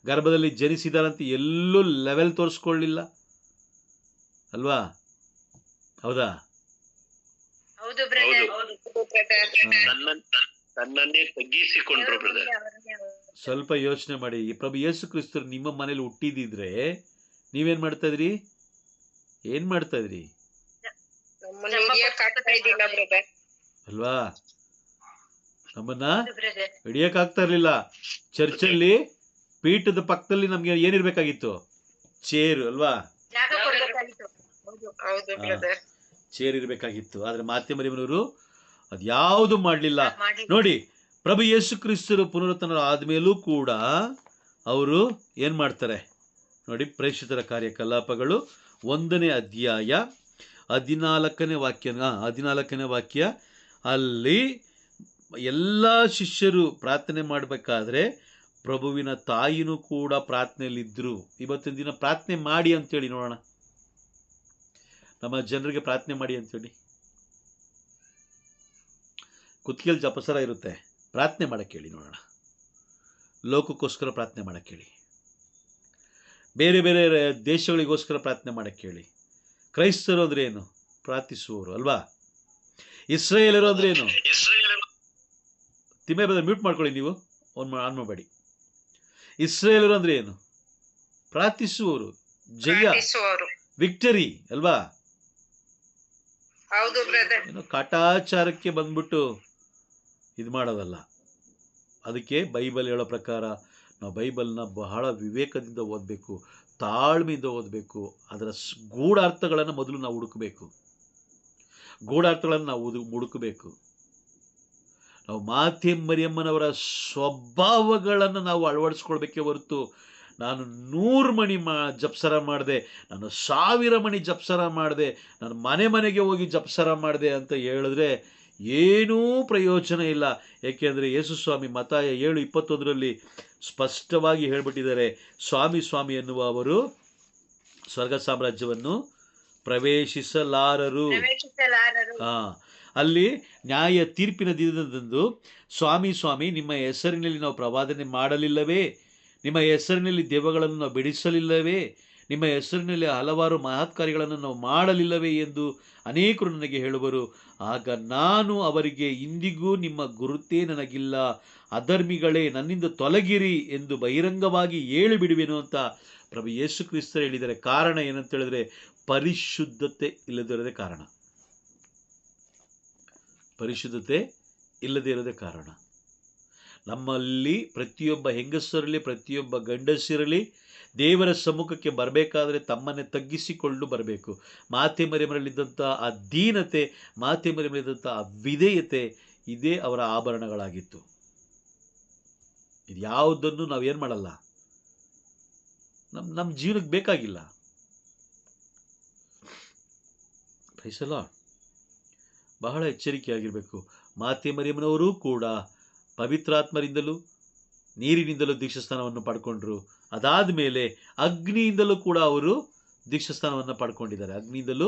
ಗರ್ಭದಲ್ಲಿ ಜನಿಸಿದಾರಂತ ಎಲ್ಲೂ ಲೆವೆಲ್ ತೋರಿಸ್ಕೊಳ್ಳಿಲ್ಲ ಅಲ್ವಾ? ಹೌದಾ? ಸ್ವಲ್ಪ ಯೋಚನೆ ಮಾಡಿ. ಈ ಪ್ರಭು ಯೇಸು ಕ್ರಿಸ್ತರು ನಿಮ್ಮ ಮನೇಲಿ ಹುಟ್ಟಿದಿದ್ರೆ ನೀವೇನ್ ಮಾಡ್ತಾ ಇದ್ರಿ? ಏನ್ ಮಾಡ್ತಾ ಇದ್ರಿ ಅಲ್ವಾ? ನಮ್ಮನ್ನ ಹಿಡಿಯಕ್ ಆಗ್ತಾ ಇರ್ಲಿಲ್ಲ. ಚರ್ಚಲ್ಲಿ ಪೀಠದ ಪಕ್ಕದಲ್ಲಿ ನಮ್ಗೆ ಏನಿರ್ಬೇಕಾಗಿತ್ತು? ಚೇರು ಅಲ್ವಾ? ಚೇರ್ ಇರ್ಬೇಕಾಗಿತ್ತು. ಆದ್ರೆ ಮಾತೆ ಮರಿಯಮ್ಮನವರು ಅದ್ಯಾವುದು ಮಾಡಲಿಲ್ಲ. ನೋಡಿ, ಪ್ರಭು ಯೇಸು ಕ್ರಿಸ್ತರು ಪುನರುತ್ಥಾನ ಆದ್ಮೇಲೂ ಕೂಡ ಅವರು ಏನ್ ಮಾಡ್ತಾರೆ ನೋಡಿ. ಪ್ರೇಷಿತರ ಕಾರ್ಯಕಲಾಪಗಳು 1ನೇ ಅಧ್ಯಾಯ 14ನೇ ವಾಕ್ಯ ಅಲ್ಲಿ ಎಲ್ಲ ಶಿಷ್ಯರು ಪ್ರಾರ್ಥನೆ ಮಾಡಬೇಕಾದ್ರೆ ಪ್ರಭುವಿನ ತಾಯಿನೂ ಕೂಡ ಪ್ರಾರ್ಥನೆಯಲ್ಲಿದ್ದರು. ಇವತ್ತಿನ ದಿನ ಪ್ರಾರ್ಥನೆ ಮಾಡಿ ಅಂತೇಳಿ ನೋಡೋಣ. ನಮ್ಮ ಜನರಿಗೆ ಪ್ರಾರ್ಥನೆ ಮಾಡಿ ಅಂತೇಳಿ ಕುತ್ತಿಗೆಯಲ್ಲಿ ಜಪಸರ ಇರುತ್ತೆ, ಪ್ರಾರ್ಥನೆ ಮಾಡಕ್ಕೆ ಹೇಳಿ ನೋಡೋಣ. ಲೋಕಕ್ಕೋಸ್ಕರ ಪ್ರಾರ್ಥನೆ ಮಾಡಕ್ಕೆ ಹೇಳಿ. ಬೇರೆ ಬೇರೆ ದೇಶಗಳಿಗೋಸ್ಕರ ಪ್ರಾರ್ಥನೆ ಮಾಡಕ್ಕೆ ಹೇಳಿ. ಕ್ರೈಸ್ತರು ಅಂದ್ರೆ ಏನು? ಪ್ರಾರ್ಥಿಸುವವರು ಅಲ್ವಾ? ಇಸ್ರೇಲರು ಅಂದ್ರೆ ಏನು? ತಿಮ್ಮೆ ಬದ ಮ್ಯೂಟ್ ಮಾಡ್ಕೊಳ್ಳಿ, ನೀವು ಆನ್ ಮಾಡಬೇಡಿ. ಇಸ್ರೇಲರು ಅಂದ್ರೆ ಏನು? ಪ್ರಾರ್ಥಿಸುವವರು, ಜಯ, ಪ್ರಾರ್ಥಿಸುವವರು. ವಿಕ್ಟರಿ ಅಲ್ವಾ? ಹೌದು ಬ್ರದರ್. ಏನೋ ಕಾಟಾಚಾರಕ್ಕೆ ಬಂದ್ಬಿಟ್ಟು ಇದು ಮಾಡೋದಲ್ಲ. ಅದಕ್ಕೆ ಬೈಬಲ್ ಹೇಳೋ ಪ್ರಕಾರ ನಾವು ಬೈಬಲ್ನ ಬಹಳ ವಿವೇಕದಿಂದ ಓದಬೇಕು, ತಾಳ್ಮೆಯಿಂದ ಓದಬೇಕು. ಅದರ ಗೂಢಾರ್ಥಗಳನ್ನು ಮೊದಲು ನಾವು ಹುಡುಕಬೇಕು. ಹುಡುಕಬೇಕು. ನಾವು ಮಾತೆ ಮರಿಯಮ್ಮನವರ ಸ್ವಭಾವಗಳನ್ನು ನಾವು ಅಳವಡಿಸ್ಕೊಳ್ಬೇಕೇ ಹೊರತು ನಾನು 100 ಮಣಿ ಜಪ್ಸರ ಮಾಡಿದೆ, ನಾನು 1000 ಮಣಿ ಜಪ್ಸರ ಮಾಡಿದೆ, ನಾನು ಮನೆಗೆ ಹೋಗಿ ಜಪ್ಸರ ಮಾಡಿದೆ ಅಂತ ಹೇಳಿದ್ರೆ ಏನೂ ಪ್ರಯೋಜನ ಇಲ್ಲ. ಏಕೆಂದರೆ ಯೇಸು ಸ್ವಾಮಿ ಮತ್ತಾಯ 7:21 ಸ್ಪಷ್ಟವಾಗಿ ಹೇಳ್ಬಿಟ್ಟಿದ್ದಾರೆ, ಸ್ವಾಮಿ ಸ್ವಾಮಿ ಎನ್ನುವವರು ಸ್ವರ್ಗ ಸಾಮ್ರಾಜ್ಯವನ್ನು ಪ್ರವೇಶಿಸಲಾರರು. ಅಲ್ಲಿ ನ್ಯಾಯ ತೀರ್ಪಿನ ದಿನದಂದು ಸ್ವಾಮಿ ಸ್ವಾಮಿ ನಿಮ್ಮ ಹೆಸರಿನಲ್ಲಿ ನಾವು ಪ್ರವಾದನೆ ಮಾಡಲಿಲ್ಲವೇ, ನಿಮ್ಮ ಹೆಸರಿನಲ್ಲಿ ದೆವ್ವಗಳನ್ನು ನಾವು ಬಿಡಿಸಲಿಲ್ಲವೇ, ನಿಮ್ಮ ಹೆಸರಿನಲ್ಲಿ ಹಲವಾರು ಮಹತ್ಕಾರ್ಯಗಳನ್ನು ನಾವು ಮಾಡಲಿಲ್ಲವೇ ಎಂದು ಅನೇಕರು ನನಗೆ ಹೇಳುವರು. ಆಗ ನಾನು ಅವರಿಗೆ, ಇಂದಿಗೂ ನಿಮ್ಮ ಗುರುತೇ ನನಗಿಲ್ಲ, ಅಧರ್ಮಿಗಳೇ ನನ್ನಿಂದ ತೊಲಗಿರಿ ಎಂದು ಬಹಿರಂಗವಾಗಿ ಹೇಳಿಬಿಡುವೆನು ಅಂತ ಪ್ರಭು ಯೇಸು ಕ್ರಿಸ್ತರು ಹೇಳಿದ್ದಾರೆ. ಕಾರಣ ಏನಂತ ಹೇಳಿದ್ರೆ ಪರಿಶುದ್ಧತೆ ಇಲ್ಲದಿರೋದೇ ಕಾರಣ. ಪರಿಶುದ್ಧತೆ ಇಲ್ಲದೇ ಇರೋದೇ ಕಾರಣ. ನಮ್ಮಲ್ಲಿ ಪ್ರತಿಯೊಬ್ಬ ಹೆಂಗಸರಲ್ಲಿ, ಪ್ರತಿಯೊಬ್ಬ ಗಂಡಸಿರಲಿ ದೇವರ ಸಮ್ಮುಖಕ್ಕೆ ಬರಬೇಕಾದ್ರೆ ತಮ್ಮನ್ನೇ ತಗ್ಗಿಸಿಕೊಂಡು ಬರಬೇಕು. ಮಾತೆ ಮರಿಯಮ್ಮನಲ್ಲಿದ್ದಂಥ ಆ ದೀನತೆ, ಮಾತೆ ಮರಿಯಮ್ಮನಲ್ಲಿದ್ದಂಥ ಆ ವಿಧೇಯತೆ, ಇದೇ ಅವರ ಆಭರಣಗಳಾಗಿತ್ತು. ಇದು ಯಾವುದನ್ನು ನಾವೇನು ಮಾಡಲ್ಲ, ನಮ್ಮ ಜೀವನಕ್ಕೆ ಬೇಕಾಗಿಲ್ಲ. ಪ್ರೈಸಲ್ಲ, ಬಹಳ ಎಚ್ಚರಿಕೆಯಾಗಿರಬೇಕು. ಮಾತೆ ಮರಿಯಮ್ಮನವರು ಕೂಡ ಪವಿತ್ರಾತ್ಮರಿಂದಲೂ ನೀರಿನಿಂದಲೂ ದೀಕ್ಷಾಸ್ಥಾನವನ್ನು ಪಡ್ಕೊಂಡ್ರು. ಅದಾದ ಮೇಲೆ ಅಗ್ನಿಯಿಂದಲೂ ಕೂಡ ಅವರು ದೀಕ್ಷಾಸ್ಥಾನವನ್ನು ಪಡ್ಕೊಂಡಿದ್ದಾರೆ. ಅಗ್ನಿಯಿಂದಲೂ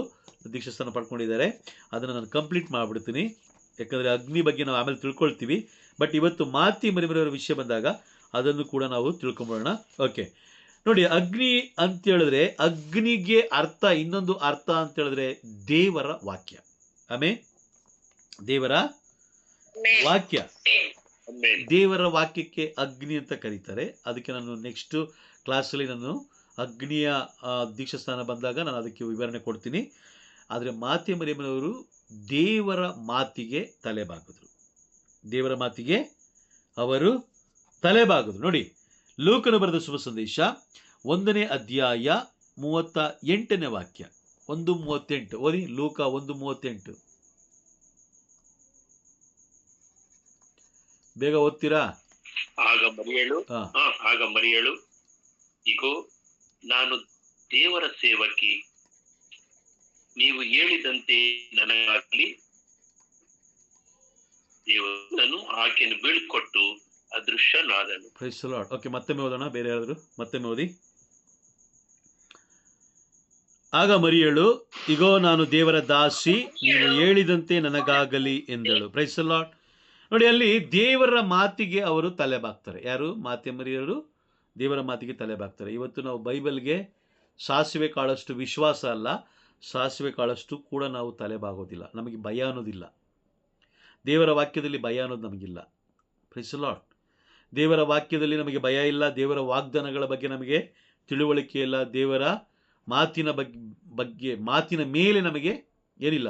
ದೀಕ್ಷಾಸ್ಥಾನ ಪಡ್ಕೊಂಡಿದ್ದಾರೆ. ಅದನ್ನು ನಾನು ಕಂಪ್ಲೀಟ್ ಮಾಡಿಬಿಡ್ತೀನಿ, ಯಾಕಂದರೆ ಅಗ್ನಿ ಬಗ್ಗೆ ನಾವು ಆಮೇಲೆ ತಿಳ್ಕೊಳ್ತೀವಿ. ಬಟ್ ಇವತ್ತು ಮಾತೆ ಮರಿಯಮ್ಮನವರ ವಿಷಯ ಬಂದಾಗ ಅದನ್ನು ಕೂಡ ನಾವು ತಿಳ್ಕೊಂಬೋಣ. ಓಕೆ, ನೋಡಿ, ಅಗ್ನಿ ಅಂತ ಹೇಳಿದ್ರೆ, ಅಗ್ನಿಗೆ ಅರ್ಥ, ಇನ್ನೊಂದು ಅರ್ಥ ಅಂತ ಹೇಳಿದ್ರೆ ದೇವರ ವಾಕ್ಯ. ಆಮೇಲೆ ದೇವರ ವಾಕ್ಯ, ದೇವರ ವಾಕ್ಯಕ್ಕೆ ಅಗ್ನಿ ಅಂತ ಕರೀತಾರೆ. ಅದಕ್ಕೆ ನಾನು ನೆಕ್ಸ್ಟ್ ಕ್ಲಾಸಲ್ಲಿ ನಾನು ಅಗ್ನಿಯ ದೀಕ್ಷಾಸ್ಥಾನ ಬಂದಾಗ ನಾನು ಅದಕ್ಕೆ ವಿವರಣೆ ಕೊಡ್ತೀನಿ. ಆದರೆ ಮಾತೆ ಮರಿಯಮ್ಮನವರು ದೇವರ ಮಾತಿಗೆ ತಲೆಬಾಗಿದ್ರು. ದೇವರ ಮಾತಿಗೆ ಅವರು ತಲೆಬಾಗಿದ್ರು. ನೋಡಿ, ಲೂಕನು ಬರೆದ ಶುಭ ಸಂದೇಶ 1ನೇ ಅಧ್ಯಾಯ 38ನೇ ವಾಕ್ಯ, 1:38 ಓದಿ. ಲೂಕ 1:38 ಬೇಗ ಓದ್ತೀರಾ? ಆಗ ಮರಿಯಳು, ಇಗೋ ನಾನು ದೇವರ ಸೇವಕಿ, ನೀವು ಹೇಳಿದಂತೆ ನನಗಾಗಲಿ. ದೇವರನ್ನು ಆಕೆಯನ್ನು ಬೀಳ್ಕೊಟ್ಟು ಅದೃಶ್ಯನಾದನು. Praise the Lord. ಓಕೆ, ಮತ್ತೊಮ್ಮೆ ಓದೋಣ. ಬೇರೆ ಯಾರಾದರೂ ಮತ್ತೊಮ್ಮೆ ಓದಿ. ಆಗ ಮರಿಯಳು, ಇಗೋ ನಾನು ದೇವರ ದಾಸಿ, ನೀವು ಹೇಳಿದಂತೆ ನನಗಾಗಲಿ ಎಂದಳು. Praise the Lord. ನೋಡಿ, ಅಲ್ಲಿ ದೇವರ ಮಾತಿಗೆ ಅವರು ತಲೆಬಾಗ್ತಾರೆ. ಯಾರು? ಮಾತೆ ಮರಿಯರು ದೇವರ ಮಾತಿಗೆ ತಲೆಬಾಗ್ತಾರೆ. ಇವತ್ತು ನಾವು ಬೈಬಲ್ಗೆ ಸಾಸಿವೆ ಕಾಳಷ್ಟು ವಿಶ್ವಾಸ ಅಲ್ಲ, ಸಾಸಿವೆ ಕಾಳಷ್ಟು ಕೂಡ ನಾವು ತಲೆಬಾಗೋದಿಲ್ಲ. ನಮಗೆ ಭಯ ಅನ್ನೋದಿಲ್ಲ. ದೇವರ ವಾಕ್ಯದಲ್ಲಿ ಭಯ ಅನ್ನೋದು ನಮಗಿಲ್ಲ. Praise the Lord. ದೇವರ ವಾಕ್ಯದಲ್ಲಿ ನಮಗೆ ಭಯ ಇಲ್ಲ. ದೇವರ ವಾಗ್ದಾನಗಳ ಬಗ್ಗೆ ನಮಗೆ ತಿಳುವಳಿಕೆ ಇಲ್ಲ. ದೇವರ ಮಾತಿನ ಬಗ್ಗೆ ಮಾತಿನ ಮೇಲೆ ನಮಗೆ ಏನಿಲ್ಲ,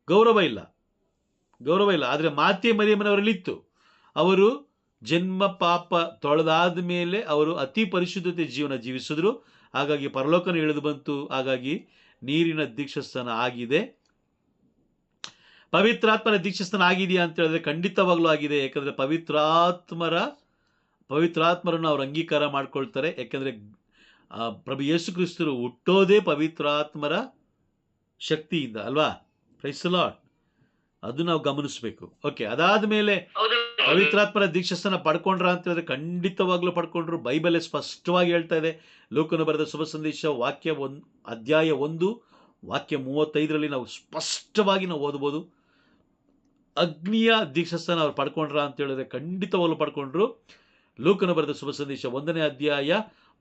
ಗೌರವ ಇಲ್ಲ. ಆದರೆ ಮಾತೆ ಮರಿಯಮ್ಮನವರಲ್ಲಿತ್ತು. ಅವರು ಜನ್ಮ ಪಾಪ ತೊಳೆದಾದ ಮೇಲೆ ಅವರು ಅತಿ ಪರಿಶುದ್ಧತೆ ಜೀವನ ಜೀವಿಸಿದ್ರು. ಹಾಗಾಗಿ ಪರಲೋಕನ ಇಳಿದು ಬಂತು. ಹಾಗಾಗಿ ನೀರಿನ ದೀಕ್ಷಾಸ್ಥಾನ ಆಗಿದೆ. ಪವಿತ್ರಾತ್ಮರ ದೀಕ್ಷಾಸ್ಥಾನ ಆಗಿದೆಯಾ ಅಂತ ಹೇಳಿದ್ರೆ ಖಂಡಿತವಾಗ್ಲೂ ಆಗಿದೆ. ಯಾಕಂದರೆ ಪವಿತ್ರಾತ್ಮರನ್ನು ಅವ್ರು ಅಂಗೀಕಾರ ಮಾಡ್ಕೊಳ್ತಾರೆ. ಯಾಕಂದರೆ ಪ್ರಭು ಯೇಸು ಕ್ರಿಸ್ತರು ಹುಟ್ಟೋದೇ ಪವಿತ್ರಾತ್ಮರ ಶಕ್ತಿಯಿಂದ ಅಲ್ವಾ? Praise the Lord. ಅದು ನಾವು ಗಮನಿಸಬೇಕು. ಓಕೆ, ಅದಾದ ಮೇಲೆ ಪವಿತ್ರಾತ್ಮರ ದೀಕ್ಷಾಸ್ಥಾನ ಪಡ್ಕೊಂಡ್ರ ಅಂತ ಹೇಳಿದ್ರೆ ಖಂಡಿತವಾಗ್ಲೂ ಪಡ್ಕೊಂಡ್ರು. ಬೈಬಲೇ ಸ್ಪಷ್ಟವಾಗಿ ಹೇಳ್ತಾ ಇದೆ. ಲೂಕನು ಬರೆದ ಶುಭ ಸಂದೇಶ ಅಧ್ಯಾಯ 1 ವಾಕ್ಯ 35 ನಾವು ಸ್ಪಷ್ಟವಾಗಿ ನಾವು ಓದ್ಬೋದು. ಅಗ್ನಿಯ ದೀಕ್ಷಾಸ್ಥಾನ ಅವ್ರು ಪಡ್ಕೊಂಡ್ರ ಅಂತ ಹೇಳಿದ್ರೆ ಖಂಡಿತವಾಗ್ಲೂ ಪಡ್ಕೊಂಡ್ರು. ಲೂಕನ ಬರೆದ ಶುಭ ಸಂದೇಶ 1ನೇ ಅಧ್ಯಾಯ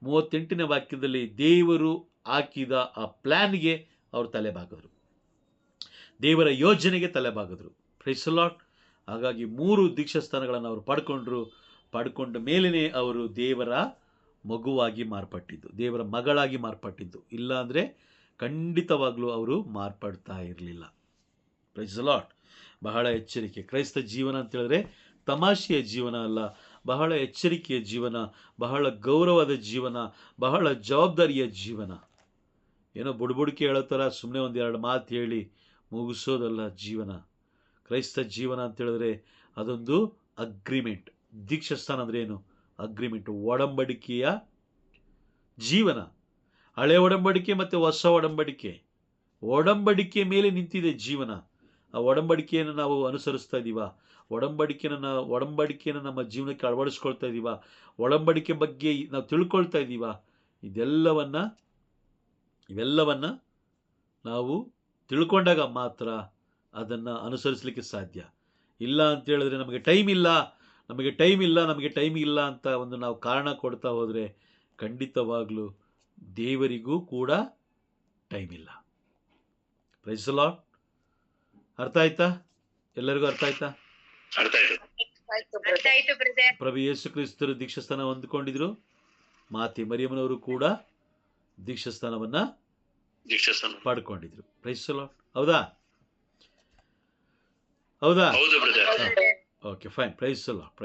38ನೇ ವಾಕ್ಯದಲ್ಲಿ ದೇವರು ಹಾಕಿದ ಆ ಪ್ಲಾನ್ಗೆ ಅವರು ತಲೆಬಾಗಿದ್ರು, ದೇವರ ಯೋಜನೆಗೆ ತಲೆಬಾಗಿದ್ರು. Price the Lord. ಹಾಗಾಗಿ 3 ದೀಕ್ಷಾಸ್ಥಾನಗಳನ್ನು ಅವರು ಪಡ್ಕೊಂಡ ಮೇಲೇ ಅವರು ದೇವರ ಮಗುವಾಗಿ ಮಾರ್ಪಟ್ಟಿದ್ದು, ದೇವರ ಮಗಳಾಗಿ ಮಾರ್ಪಟ್ಟಿದ್ದು. ಇಲ್ಲ ಅಂದರೆ ಖಂಡಿತವಾಗ್ಲೂ ಅವರು ಮಾರ್ಪಡ್ತಾ ಇರಲಿಲ್ಲ. Praise the Lord. ಬಹಳ ಎಚ್ಚರಿಕೆ. ಕ್ರೈಸ್ತ ಜೀವನ ಅಂತ ಹೇಳಿದ್ರೆ ತಮಾಷೆಯ ಜೀವನ ಅಲ್ಲ, ಬಹಳ ಎಚ್ಚರಿಕೆಯ ಜೀವನ, ಬಹಳ ಗೌರವದ ಜೀವನ, ಬಹಳ ಜವಾಬ್ದಾರಿಯ ಜೀವನ. ಏನೋ ಬುಡ್ಬುಡಿಕೆ ಹೇಳೋ ಥರ ಸುಮ್ಮನೆ 1-2 ಮಾತು ಹೇಳಿ ಮುಗಿಸೋದಲ್ಲ ಜೀವನ. ಕ್ರೈಸ್ತ ಜೀವನ ಅಂತ ಹೇಳಿದ್ರೆ ಅದೊಂದು ಅಗ್ರಿಮೆಂಟ್. ದೀಕ್ಷಾಸ್ಥಾನ ಅಂದರೆ ಏನು? ಅಗ್ರಿಮೆಂಟ್, ಒಡಂಬಡಿಕೆಯ ಜೀವನ. ಹಳೆ ಒಡಂಬಡಿಕೆ ಮತ್ತು ಹೊಸ ಒಡಂಬಡಿಕೆ ಮೇಲೆ ನಿಂತಿದೆ ಜೀವನ. ಆ ಒಡಂಬಡಿಕೆಯನ್ನು ನಾವು ಅನುಸರಿಸ್ತಾ ಇದ್ದೀವ? ಒಡಂಬಡಿಕೆಯನ್ನು ನಮ್ಮ ಜೀವನಕ್ಕೆ ಅಳವಡಿಸ್ಕೊಳ್ತಾ ಇದ್ದೀವ? ಒಡಂಬಡಿಕೆ ಬಗ್ಗೆ ನಾವು ತಿಳ್ಕೊಳ್ತಾ ಇದ್ದೀವ? ಇವೆಲ್ಲವನ್ನ ನಾವು ತಿಳ್ಕೊಂಡಾಗ ಮಾತ್ರ ಅದನ್ನು ಅನುಸರಿಸಲಿಕ್ಕೆ ಸಾಧ್ಯ. ಇಲ್ಲ ಅಂತ ಹೇಳಿದ್ರೆ ನಮಗೆ ಟೈಮ್ ಇಲ್ಲ ಅಂತ ನಾವು ಕಾರಣ ಕೊಡ್ತಾ ಹೋದರೆ ಖಂಡಿತವಾಗ್ಲೂ ದೇವರಿಗೂ ಕೂಡ ಟೈಮ್ ಇಲ್ಲ. Praise the Lord. ಅರ್ಥ ಆಯ್ತಾ? ಎಲ್ಲರಿಗೂ ಅರ್ಥ ಆಯ್ತಾ? ಆಯ್ತು ಬ್ರದರ್. ಪ್ರಭು ಯೇಸು ಕ್ರಿಸ್ತರು ದೀಕ್ಷಾಸ್ಥಾನ ಹೊಂದಿಕೊಂಡಿದ್ರು. ಮಾತೆ ಮರಿಯಮ್ಮನವರು ಕೂಡ ದೀಕ್ಷಾಸ್ಥಾನವನ್ನ ಪಡ್ಕೊಂಡಿದ್ರು. Praise the Lord. ಹೌದಾ? ಹೌದು brother. Okay, fine. Praise the lord.